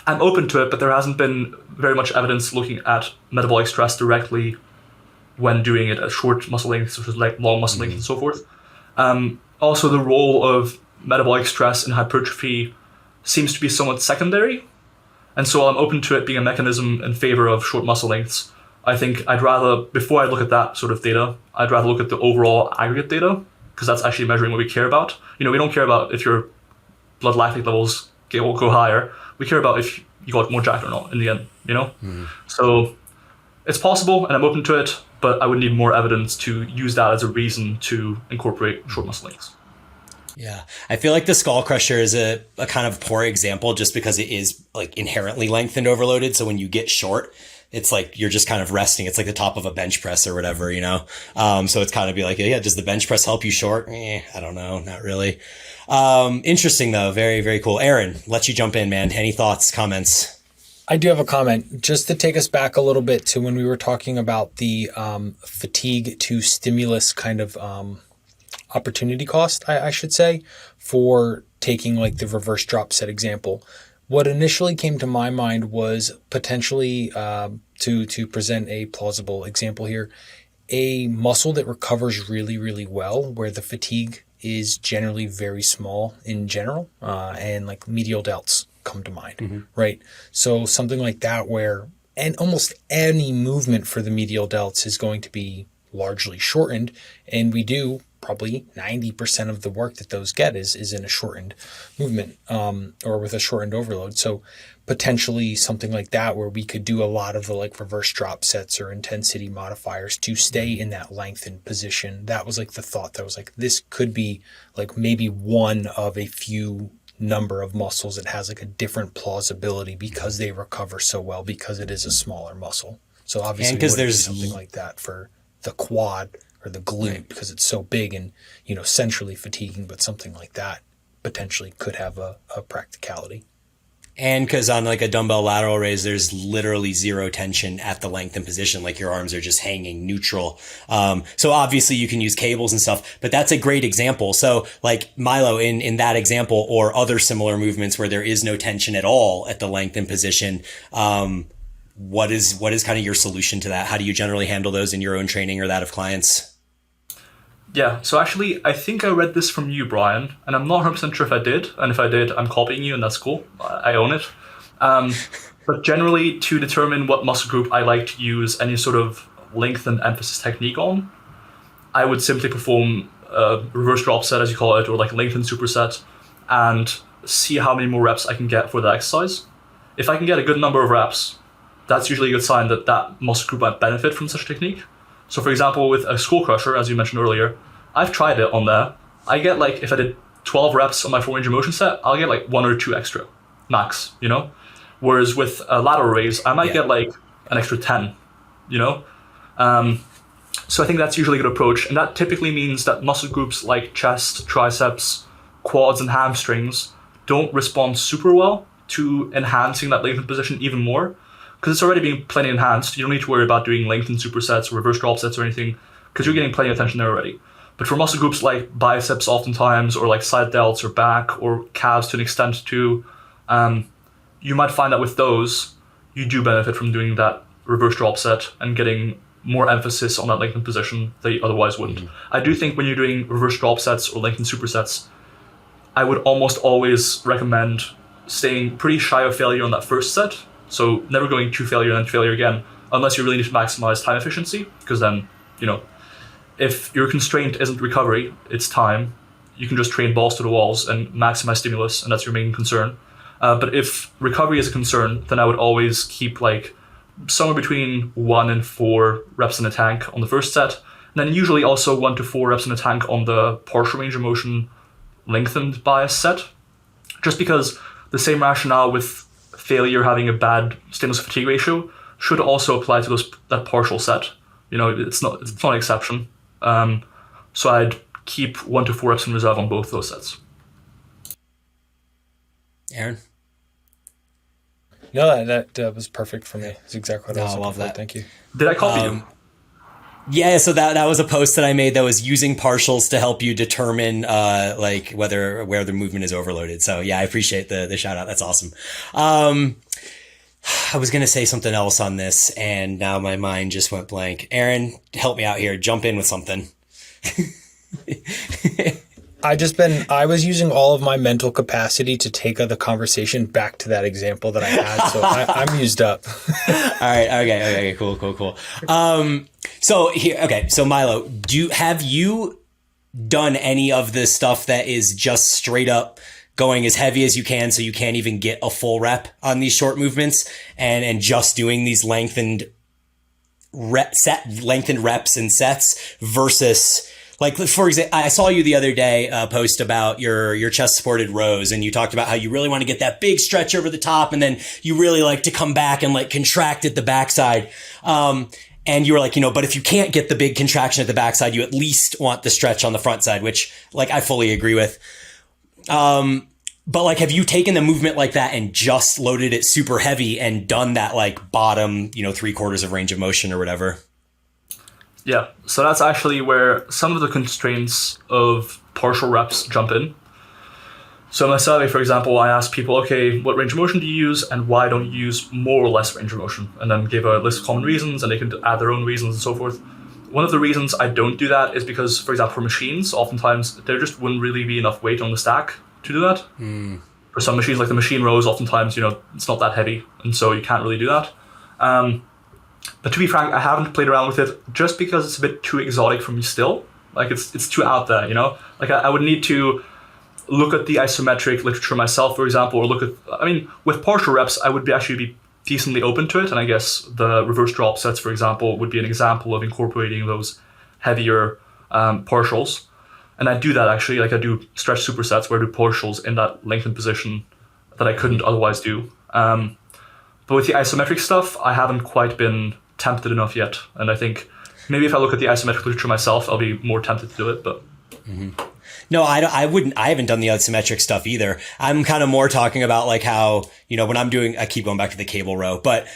I'm open to it, but there hasn't been very much evidence looking at metabolic stress directly when doing it at short muscle lengths, such as like long muscle length and so forth. Also, the role of metabolic stress in hypertrophy seems to be somewhat secondary. And so I'm open to it being a mechanism in favor of short muscle lengths. I think I'd rather, before I look at that sort of data, I'd rather look at the overall aggregate data, because that's actually measuring what we care about. We don't care about if your blood lactate levels go higher. We care about if you got more jacked or not in the end, So it's possible, and I'm open to it, but I would need more evidence to use that as a reason to incorporate short muscle lengths. Yeah, I feel like the skull crusher is a kind of poor example just because it is like inherently lengthened overloaded. So when you get short, it's like you're just kind of resting. It's like the top of a bench press or whatever, So it's kind of be like, yeah, does the bench press help you short? I don't know, not really. Interesting though, very, very cool. Aaron, let you jump in, man. Any thoughts, comments? I do have a comment just to take us back a little bit to when we were talking about the fatigue to stimulus kind of opportunity cost, I should say, for taking like the reverse drop set example. What initially came to my mind was potentially, to present a plausible example here, a muscle that recovers really, really well, where the fatigue is generally very small in general, and like medial delts come to mind, right? So something like that where and almost any movement for the medial delts is going to be largely shortened, and we do probably 90% of the work that those get is in a shortened movement, or with a shortened overload. So potentially something like that where we could do a lot of the like reverse drop sets or intensity modifiers to stay in that lengthened position. That was like the thought that was like, this could be like maybe one of a few number of muscles, it has like a different plausibility because they recover so well because it is a smaller muscle. So obviously, because there's something like that for the quad or the glute because it's so big and centrally fatiguing, but something like that potentially could have a practicality. And because on like a dumbbell lateral raise, there's literally zero tension at the lengthened position. Like your arms are just hanging neutral. So obviously you can use cables and stuff, but that's a great example. So like Milo in that example or other similar movements where there is no tension at all at the lengthened position. What is kind of your solution to that? How do you generally handle those in your own training or that of clients? Yeah, so actually, I think I read this from you, Brian, and I'm not 100% sure if I did, and if I did, I'm copying you, and that's cool. I own it. But generally, to determine what muscle group I like to use any sort of lengthened emphasis technique on, I would simply perform a reverse drop set, as you call it, or like a lengthened superset, and see how many more reps I can get for that exercise. If I can get a good number of reps, that's usually a good sign that that muscle group might benefit from such a technique. So for example, with a skull crusher, as you mentioned earlier, I've tried it on there. I get like, if I did 12 reps on my full range of motion set, I'll get like 1 or 2 extra, max, Whereas with a lateral raise, I might get like an extra 10, So I think that's usually a good approach. And that typically means that muscle groups like chest, triceps, quads, and hamstrings don't respond super well to enhancing that lengthened position even more. Because it's already being plenty enhanced. You don't need to worry about doing lengthened supersets or reverse drop sets or anything, because you're getting plenty of attention there already. But for muscle groups like biceps oftentimes, or like side delts or back, or calves to an extent too, you might find that with those, you do benefit from doing that reverse drop set and getting more emphasis on that lengthened position that you otherwise wouldn't. Mm-hmm. I do think when you're doing reverse drop sets or lengthened supersets, I would almost always recommend staying pretty shy of failure on that first set. So never going to failure and then failure again, unless you really need to maximize time efficiency, because then, if your constraint isn't recovery, it's time, you can just train balls to the walls and maximize stimulus, and that's your main concern. But if recovery is a concern, then I would always keep like somewhere between 1 and 4 reps in the tank on the first set, and then usually also 1 to 4 reps in the tank on the partial range of motion lengthened bias set, just because the same rationale with failure having a bad stimulus fatigue ratio should also apply to that partial set. It's not an exception. So I'd keep 1 to 4 reps in reserve on both those sets. Aaron? No, that was perfect for me. It's exactly what I was looking for. Thank you. Did I copy you? Yeah, so that was a post that I made that was using partials to help you determine like where the movement is overloaded. So yeah, I appreciate the shout out. That's awesome. I was going to say something else on this and now my mind just went blank. Aaron, help me out here. Jump in with something. I was using all of my mental capacity to take the conversation back to that example that I had. So I'm used up. All right. Okay. Cool. So Milo, have you done any of this stuff that is just straight up going as heavy as you can so you can't even get a full rep on these short movements and just doing these lengthened reps and sets versus, like, for example, I saw you the other day post about your chest supported rows, and you talked about how you really want to get that big stretch over the top, and then you really like to come back and like contract at the backside. And you were like, but if you can't get the big contraction at the backside, you at least want the stretch on the front side, which like I fully agree with. But like, have you taken a movement like that and just loaded it super heavy and done that like bottom, 3/4 of range of motion or whatever? Yeah, so that's actually where some of the constraints of partial reps jump in. So in my survey, for example, I asked people, okay, what range of motion do you use and why don't you use more or less range of motion? And then gave a list of common reasons, and they can add their own reasons and so forth. One of the reasons I don't do that is because, for example, for machines, oftentimes there just wouldn't really be enough weight on the stack to do that. For some machines, like the machine rows, oftentimes, it's not that heavy, and so you can't really do that. But to be frank, I haven't played around with it just because it's a bit too exotic for me still. Like it's too out there, Like I would need to look at the isometric literature myself, for example, or with partial reps, I would actually be decently open to it. And I guess the reverse drop sets, for example, would be an example of incorporating those heavier partials. And I do that actually, like I do stretch supersets where I do partials in that lengthened position that I couldn't otherwise do. But with the isometric stuff, I haven't quite been tempted enough yet. And I think maybe if I look at the isometric literature myself, I'll be more tempted to do it. But No, I wouldn't. I haven't done the isometric stuff either. I'm kind of more talking about like how, when I'm doing, I keep going back to the cable row, but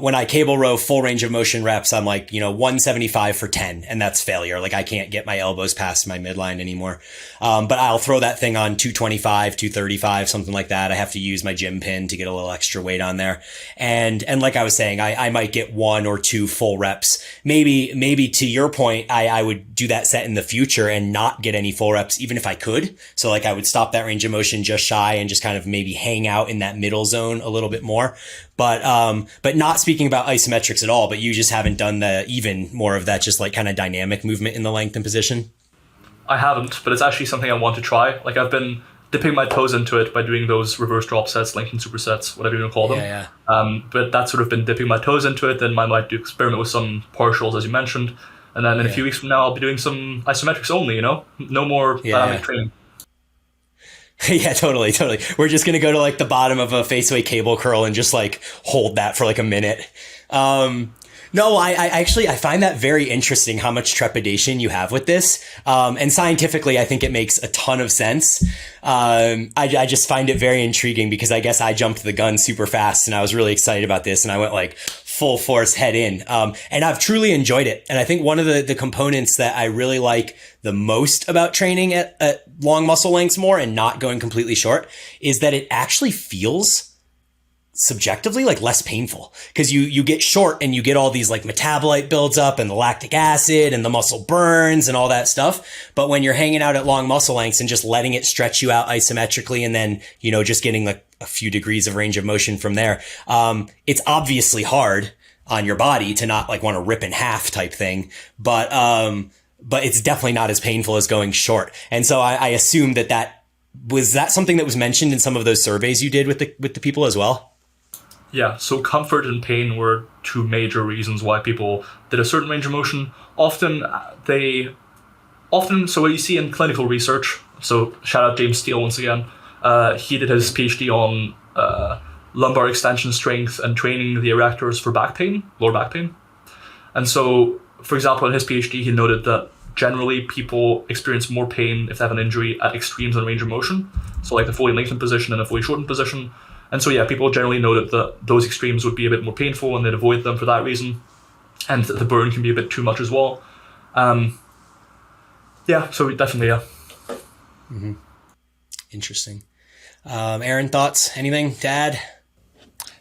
when I cable row full range of motion reps, I'm like, 175 for 10, and that's failure. Like I can't get my elbows past my midline anymore. But I'll throw that thing on 225, 235, something like that. I have to use my gym pin to get a little extra weight on there. And like I was saying, I might get 1 or 2 full reps. Maybe to your point, I would do that set in the future and not get any full reps, even if I could. So like I would stop that range of motion just shy and just kind of maybe hang out in that middle zone a little bit more. But not speaking about isometrics at all, but you just haven't done the even more of that, just like kind of dynamic movement in the lengthened position. I haven't, but it's actually something I want to try. Like I've been dipping my toes into it by doing those reverse drop sets, lengthened supersets, whatever you want to call them. Yeah. But that's sort of been dipping my toes into it. Then I might do experiment with some partials, as you mentioned. And then in a few weeks from now, I'll be doing some isometrics only, no more dynamic training. Yeah, totally. We're just going to go to like the bottom of a faceway cable curl and just like hold that for like a minute. No, I find that very interesting how much trepidation you have with this. And scientifically, I think it makes a ton of sense. I just find it very intriguing because I guess I jumped the gun super fast and I was really excited about this and I went like full force head in. And I've truly enjoyed it. And I think one of the components that I really like the most about training at long muscle lengths more and not going completely short is that it actually feels subjectively like less painful because you get short and you get all these like metabolite builds up and the lactic acid and the muscle burns and all that stuff. But when you're hanging out at long muscle lengths and just letting it stretch you out isometrically and then, just getting like a few degrees of range of motion from there, it's obviously hard on your body to not like want to rip in half type thing. But it's definitely not as painful as going short. And so I assume that was something that was mentioned in some of those surveys you did with the people as well? Yeah, so comfort and pain were 2 major reasons why people did a certain range of motion. Often, so what you see in clinical research, so shout out James Steele once again, he did his PhD on lumbar extension strength and training the erectors for back pain, lower back pain. And so, for example, in his PhD, he noted that generally people experience more pain if they have an injury at extremes in range of motion. So like the fully lengthened position and a fully shortened position. And so, people generally noted that those extremes would be a bit more painful and they'd avoid them for that reason. And the burn can be a bit too much as well. So definitely, yeah. Mm-hmm. Interesting. Aaron, thoughts? Anything to add?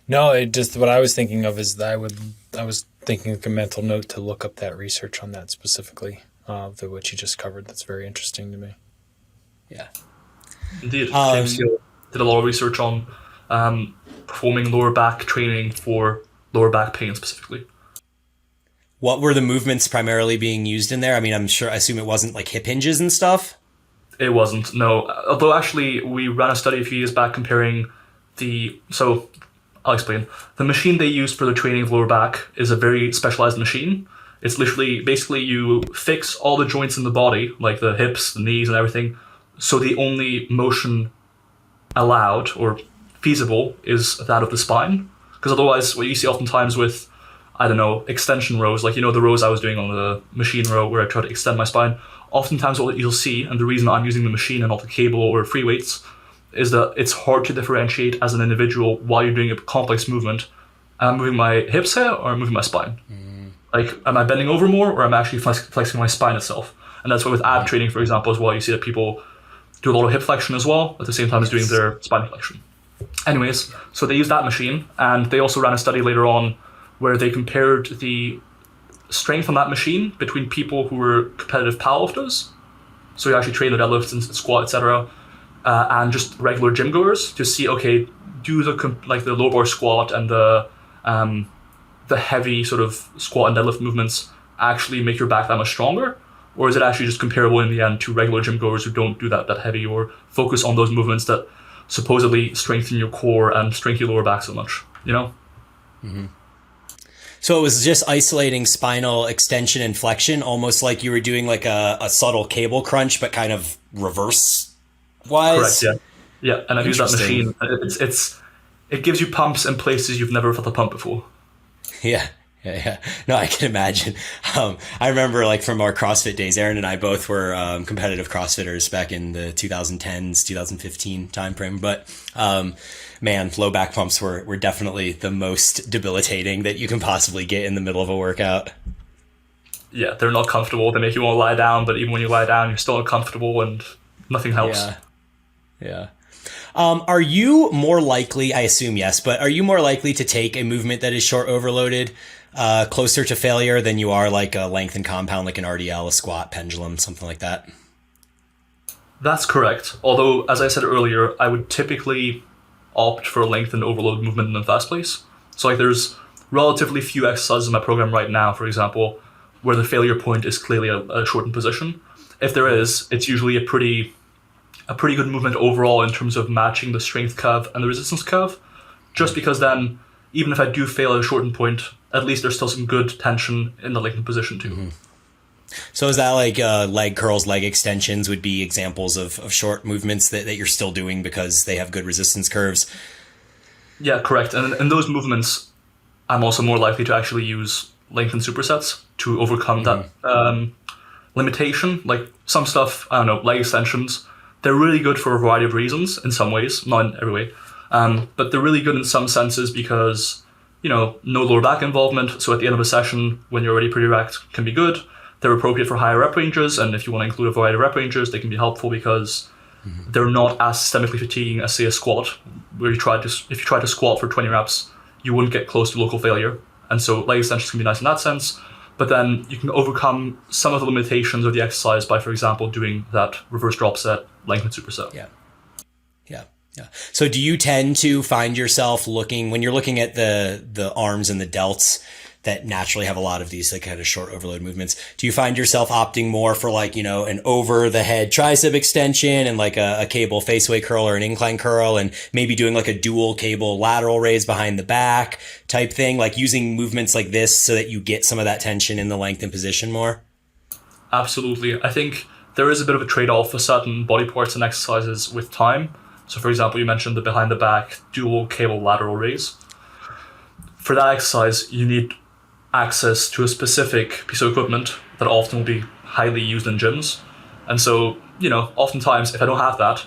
No, it just what I was thinking of is that I was thinking like a mental note to look up that research on that specifically, what you just covered. That's very interesting to me. Yeah. Indeed. James Steele did a lot of research on performing lower back training for lower back pain specifically. What were the movements primarily being used in there? I mean, I assume it wasn't like hip hinges and stuff? It wasn't, no. Although actually we ran a study a few years back comparing so I'll explain. The machine they use for the training of lower back is a very specialized machine. It's basically you fix all the joints in the body, like the hips, the knees and everything. So the only motion allowed or feasible is that of the spine, because otherwise what you see oftentimes with extension rows, like the rows I was doing on the machine row where I try to extend my spine, oftentimes what you'll see, and the reason I'm using the machine and not the cable or free weights, is that it's hard to differentiate as an individual while you're doing a complex movement. Am I moving my hips here or am I moving my spine? Like, am I bending over more or am I actually flexing my spine itself? And that's why with ab training, for example, as well, you see that people do a lot of hip flexion as well at the same time as doing their spine flexion. Anyways, so they used that machine, and they also ran a study later on where they compared the strength on that machine between people who were competitive powerlifters, so you actually train the deadlifts and squat, etc., and just regular gym goers to see, okay, do the low bar squat and the heavy sort of squat and deadlift movements actually make your back that much stronger, or is it actually just comparable in the end to regular gym goers who don't do that heavy or focus on those movements that supposedly strengthen your core and strengthen your lower back so much, Mm-hmm. So it was just isolating spinal extension and flexion, almost like you were doing like a subtle cable crunch, but kind of reverse wise. Correct. Yeah. And I've used that machine. It gives you pumps in places you've never felt a pump before. Yeah. No, I can imagine. I remember like from our CrossFit days, Aaron and I both were competitive CrossFitters back in the 2010s, 2015 timeframe. But man, low back pumps were definitely the most debilitating that you can possibly get in the middle of a workout. Yeah, they're not comfortable. They make you want to lie down, but even when you lie down, you're still uncomfortable and nothing helps. Yeah. Are you more likely, I assume yes, but are you more likely to take a movement that is short overloaded closer to failure than you are like a lengthened compound, like an RDL, a squat, pendulum, something like that? That's correct. Although, as I said earlier, I would typically opt for a lengthened overload movement in the first place. So like there's relatively few exercises in my program right now, for example, where the failure point is clearly a shortened position. If there is, it's usually a pretty good movement overall in terms of matching the strength curve and the resistance curve, just because then, even if I do fail at a shortened point, at least there's still some good tension in the lengthened position too. Mm-hmm. So is that like leg curls, leg extensions would be examples of short movements that you're still doing because they have good resistance curves? Yeah, correct. And in those movements, I'm also more likely to actually use lengthened supersets to overcome that limitation. Like some stuff, I don't know, leg extensions, they're really good for a variety of reasons in some ways, not in every way. But they're really good in some senses because, no lower back involvement. So at the end of a session, when you're already pretty wrecked, can be good. They're appropriate for higher rep ranges. And if you want to include a variety of rep ranges, they can be helpful because they're not as systemically fatiguing as, say, a squat, where if you try to squat for 20 reps, you wouldn't get close to local failure. And so leg extensions can be nice in that sense. But then you can overcome some of the limitations of the exercise by, for example, doing that reverse drop set, lengthened superset. Yeah. So do you tend to find yourself when you're looking at the arms and the delts that naturally have a lot of these like kind of short overload movements, do you find yourself opting more for like, an over the head tricep extension and like a cable faceway curl or an incline curl, and maybe doing like a dual cable lateral raise behind the back type thing, like using movements like this so that you get some of that tension in the lengthened position more? Absolutely. I think there is a bit of a trade-off for certain body parts and exercises with time. So for example, you mentioned the behind the back dual cable lateral raise. For that exercise, you need access to a specific piece of equipment that often will be highly used in gyms. And so, oftentimes if I don't have that,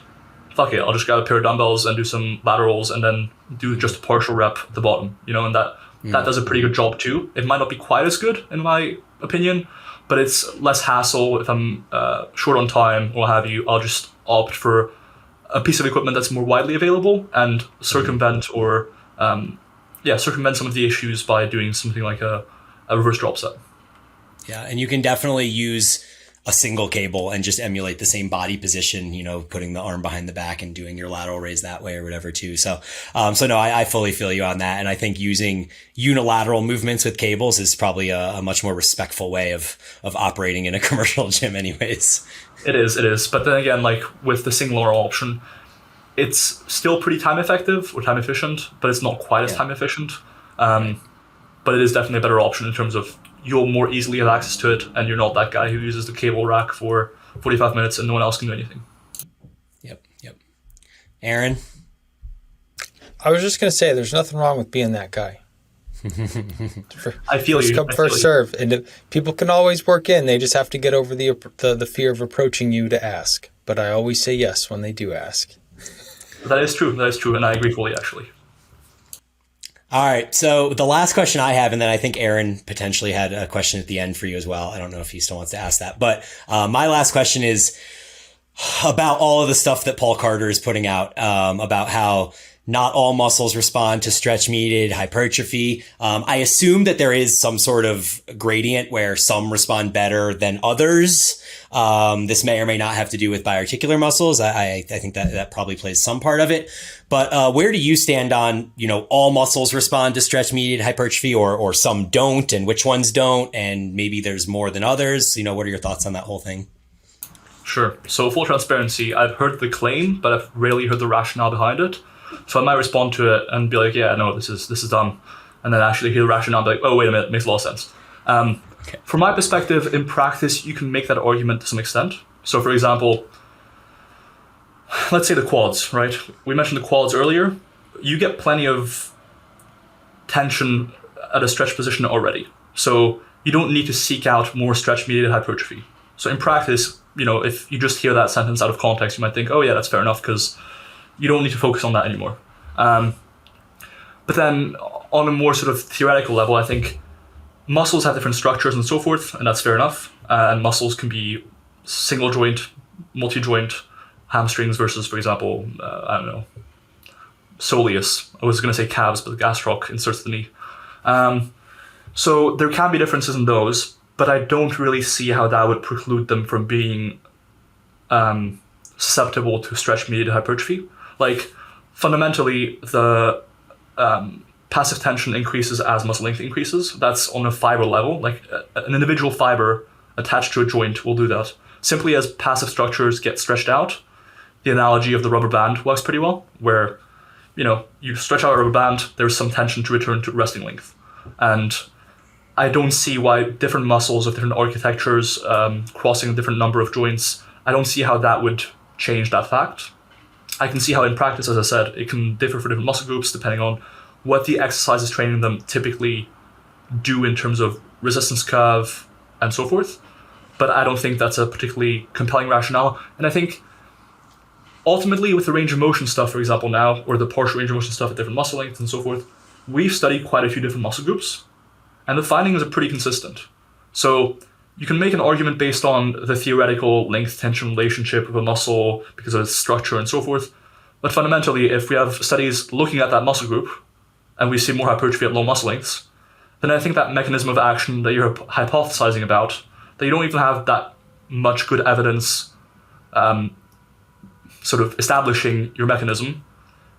fuck it, I'll just grab a pair of dumbbells and do some laterals and then do just a partial rep at the bottom, and that does a pretty good job too. It might not be quite as good in my opinion, but it's less hassle. If I'm short on time or what have you, I'll just opt for a piece of equipment that's more widely available and circumvent some of the issues by doing something like a reverse drop set. Yeah, and you can definitely use a single cable and just emulate the same body position, putting the arm behind the back and doing your lateral raise that way or whatever too. So no, I fully feel you on that. And I think using unilateral movements with cables is probably a much more respectful way of operating in a commercial gym anyways. It is. But then again, like with the single arm option, it's still pretty time effective or time efficient, but it's not quite as time efficient. But it is definitely a better option in terms of you'll more easily have access to it, and you're not that guy who uses the cable rack for 45 minutes and no one else can do anything. Yep. Aaron? I was just going to say, there's nothing wrong with being that guy. I feel you. First come, first serve. And people can always work in. They just have to get over the fear of approaching you to ask. But I always say yes when they do ask. That is true, and I agree fully, actually. All right, so the last question I have, and then I think Aaron potentially had a question at the end for you as well. I don't know if he still wants to ask that, but my last question is about all of the stuff that Paul Carter is putting out, about how not all muscles respond to stretch-mediated hypertrophy. I assume that there is some sort of gradient where some respond better than others. This may or may not have to do with biarticular muscles. I think that probably plays some part of it. But where do you stand on, all muscles respond to stretch-mediated hypertrophy or some don't, and which ones don't, and maybe there's more than others? What are your thoughts on that whole thing? Sure. So full transparency, I've heard the claim, but I've rarely heard the rationale behind it. So I might respond to it and be like, yeah, no, this is dumb. and then actually hear the rationale and be like, oh, wait a minute, it makes a lot of sense. From my perspective, in practice, you can make that argument to some extent. So for example, let's say the quads, right? We mentioned the quads earlier. You get plenty of tension at a stretch position already. So you don't need to seek out more stretch-mediated hypertrophy. So in practice, if you just hear that sentence out of context, you might think, oh yeah, that's fair enough, because you don't need to focus on that anymore. But then on a more sort of theoretical level, I think muscles have different structures and so forth, and that's fair enough. And muscles can be single joint, multi-joint, hamstrings versus, for example, I don't know, soleus. I was going to say calves, but the gastroc inserts the knee. So there can be differences in those, but I don't really see how that would preclude them from being susceptible to stretch-mediated hypertrophy. Like, fundamentally, the passive tension increases as muscle length increases. That's on a fiber level. Like, an individual fiber attached to a joint will do that. Simply as passive structures get stretched out, the analogy of the rubber band works pretty well, where, you stretch out a rubber band, there's some tension to return to resting length. And I don't see why different muscles of different architectures, crossing a different number of joints, I don't see how that would change that fact. I can see how in practice, as I said, it can differ for different muscle groups depending on what the exercises training them typically do in terms of resistance curve and so forth. But I don't think that's a particularly compelling rationale. And I think ultimately with the range of motion stuff, for example, now, or the partial range of motion stuff at different muscle lengths and so forth, we've studied quite a few different muscle groups, and the findings are pretty consistent. So you can make an argument based on the theoretical length-tension relationship of a muscle because of its structure and so forth. But fundamentally, if we have studies looking at that muscle group and we see more hypertrophy at low muscle lengths, then I think that mechanism of action that you're hypothesizing about, that you don't even have that much good evidence sort of establishing your mechanism,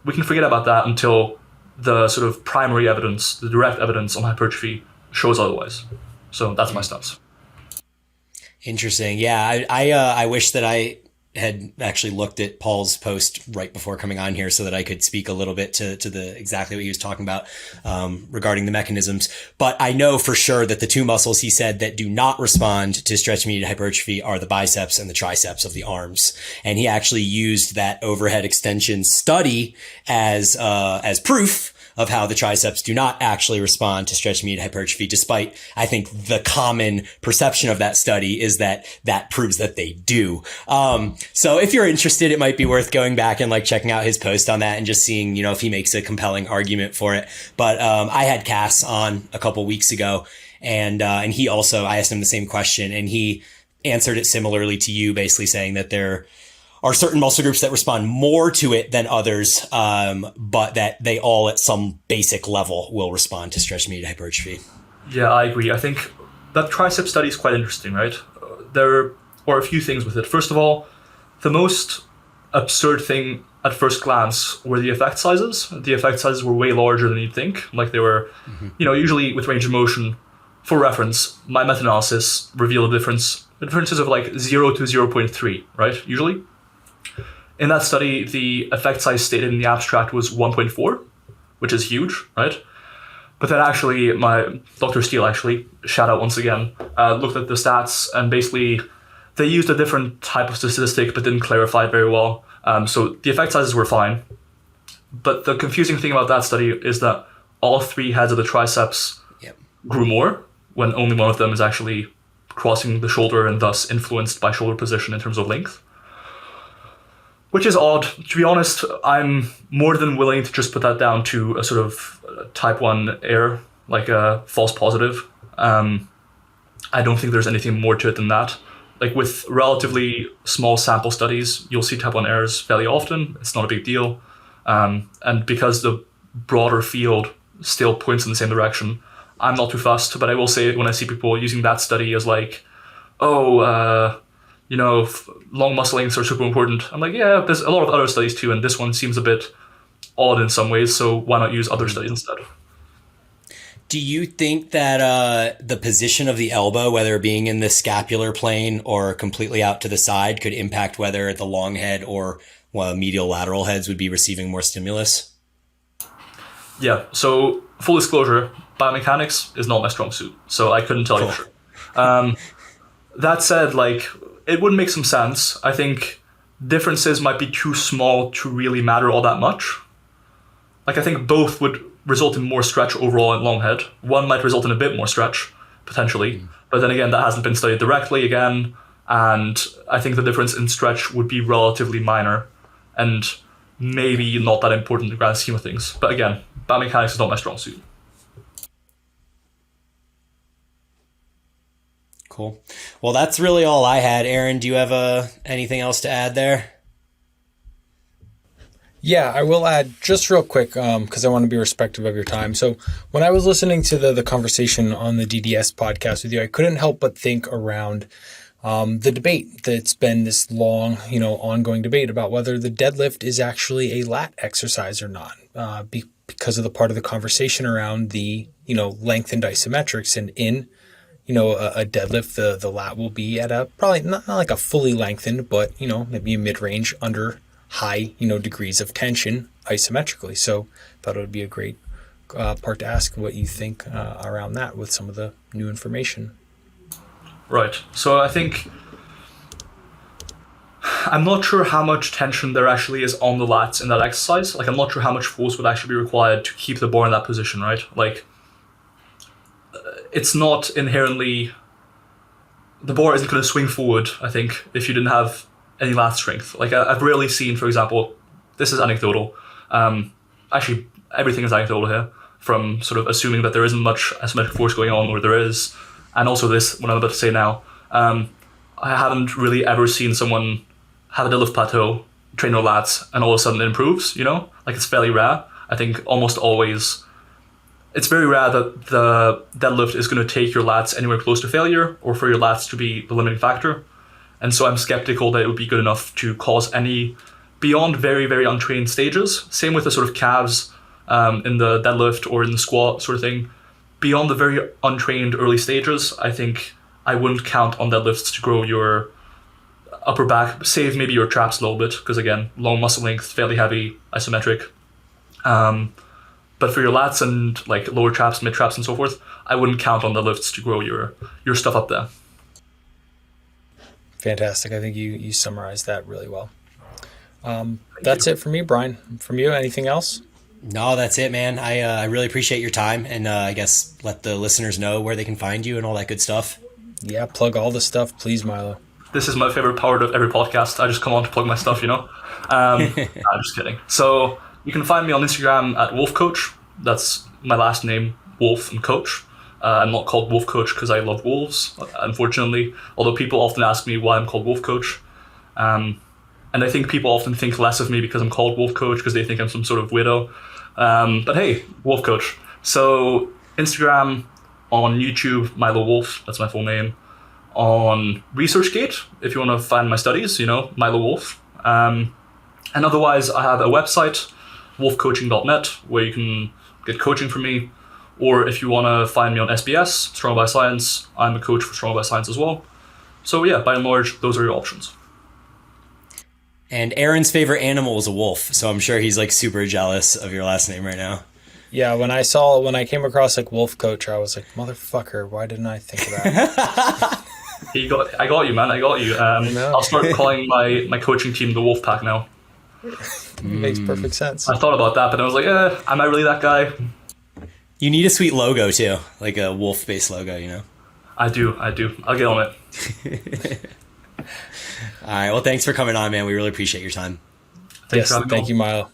we can forget about that until the sort of primary evidence, the direct evidence on hypertrophy shows otherwise. So that's my stance. Interesting. Yeah, I wish that I had actually looked at Paul's post right before coming on here so that I could speak a little bit to the exactly what he was talking about regarding the mechanisms. But I know for sure that the two muscles he said that do not respond to stretch-mediated hypertrophy are the biceps and the triceps of the arms. And he actually used that overhead extension study as proof of how the triceps do not actually respond to stretch-mediated hypertrophy, despite I think the common perception of that study is that proves that they do. So if you're interested, it might be worth going back and checking out his post on that and just seeing, if he makes a compelling argument for it. But I had Cass on a couple weeks ago, and he also, I asked him the same question, and he answered it similarly to you, basically saying that there are certain muscle groups that respond more to it than others, but that they all at some basic level will respond to stretch-mediated hypertrophy. Yeah, I agree. I think that tricep study is quite interesting, right? There are a few things with it. First of all, the most absurd thing at first glance were the effect sizes. The effect sizes were way larger than you'd think. Like they were, usually with range of motion, for reference, my meta-analysis revealed the differences of 0 to 0.3, right? Usually. In that study, the effect size stated in the abstract was 1.4, which is huge, right? But then actually, my Dr. Steele, shout out once again, looked at the stats, and basically they used a different type of statistic but didn't clarify it very well. So the effect sizes were fine. But the confusing thing about that study is that all three heads of the triceps grew more when only one of them is actually crossing the shoulder and thus influenced by shoulder position in terms of length. Which is odd. To be honest, I'm more than willing to just put that down to a sort of type 1 error, like a false positive. I don't think there's anything more to it than that. With relatively small sample studies, you'll see type 1 errors fairly often. It's not a big deal. And because the broader field still points in the same direction, I'm not too fussed. But I will say when I see people using that study as long muscle lengths are super important. I'm yeah, there's a lot of other studies too, and this one seems a bit odd in some ways, so why not use other studies instead? Do you think that the position of the elbow, whether being in the scapular plane or completely out to the side, could impact whether the long head or medial lateral heads would be receiving more stimulus? Yeah. So full disclosure, biomechanics is not my strong suit, so I couldn't tell you for sure. That said, like, it would make some sense. I think differences might be too small to really matter all that much. Like, I think both would result in more stretch overall in long head. One might result in a bit more stretch, potentially. But then again, that hasn't been studied directly again. And I think the difference in stretch would be relatively minor and maybe not that important in the grand scheme of things. But again, biomechanics is not my strong suit. Cool. Well, that's really all I had. Aaron, do you have anything else to add there? Yeah, I will add just real quick because I want to be respectful of your time. So when I was listening to the conversation on the DDS podcast with you, I couldn't help but think around the debate that's been this long, ongoing debate about whether the deadlift is actually a lat exercise or not, because of the part of the conversation around the, lengthened isometrics. And in, a deadlift, the lat will be at a probably not like a fully lengthened, but, maybe a mid-range under high, degrees of tension isometrically. So I thought it would be a great part to ask what you think around that with some of the new information. Right. So I think I'm not sure how much tension there actually is on the lats in that exercise. Like, I'm not sure how much force would actually be required to keep the bar in that position, right? Like, it's not inherently, the bar isn't going to swing forward, I think, if you didn't have any lat strength. Like, I've rarely seen, for example, this is anecdotal. Actually, everything is anecdotal here, from sort of assuming that there isn't much asymmetric force going on, or there is, and also this, what I'm about to say now. I haven't really ever seen someone have a deadlift plateau, train no lats, and all of a sudden it improves, Like, it's fairly rare. I think almost always, it's very rare that the deadlift is going to take your lats anywhere close to failure, or for your lats to be the limiting factor. And so I'm skeptical that it would be good enough to cause any beyond very, very untrained stages. Same with the sort of calves in the deadlift or in the squat sort of thing. Beyond the very untrained early stages, I think I wouldn't count on deadlifts to grow your upper back, save maybe your traps a little bit, because again, long muscle length, fairly heavy, isometric. But for your lats and like lower traps, mid traps, and so forth, I wouldn't count on deadlifts to grow your stuff up there. Fantastic. I think you summarized that really well. That's it for me, Brian. From you, anything else? No, that's it, man. I really appreciate your time, and I guess let the listeners know where they can find you and all that good stuff. Yeah, plug all the stuff, please, Milo. This is my favorite part of every podcast. I just come on to plug my stuff, I'm just kidding. So you can find me on Instagram at wolfcoach. That's my last name, Wolf and Coach. I'm not called Wolf Coach because I love wolves, unfortunately, although people often ask me why I'm called Wolf Coach. And I think people often think less of me because I'm called Wolf Coach because they think I'm some sort of widow. But hey, Wolf Coach. So Instagram, on YouTube, Milo Wolf, that's my full name. On ResearchGate, if you want to find my studies, Milo Wolf. And otherwise, I have a website, wolfcoaching.net, where you can get coaching from me. Or if you want to find me on SBS, Strong by Science, I'm a coach for Strong by Science as well. So yeah, by and large, those are your options. And Aaron's favorite animal is a wolf, so I'm sure he's like super jealous of your last name right now. Yeah, when I came across like Wolf Coach, I was like, motherfucker, why didn't I think of that? I got you, man. I got you. I'll start calling my coaching team the Wolf Pack now. Makes perfect sense. I thought about that, but I was like, am I really that guy? You need a sweet logo too, like a wolf-based logo, I do. I'll get on it. All right. Well, thanks for coming on, man. We really appreciate your time. Yes, thank you, Milo.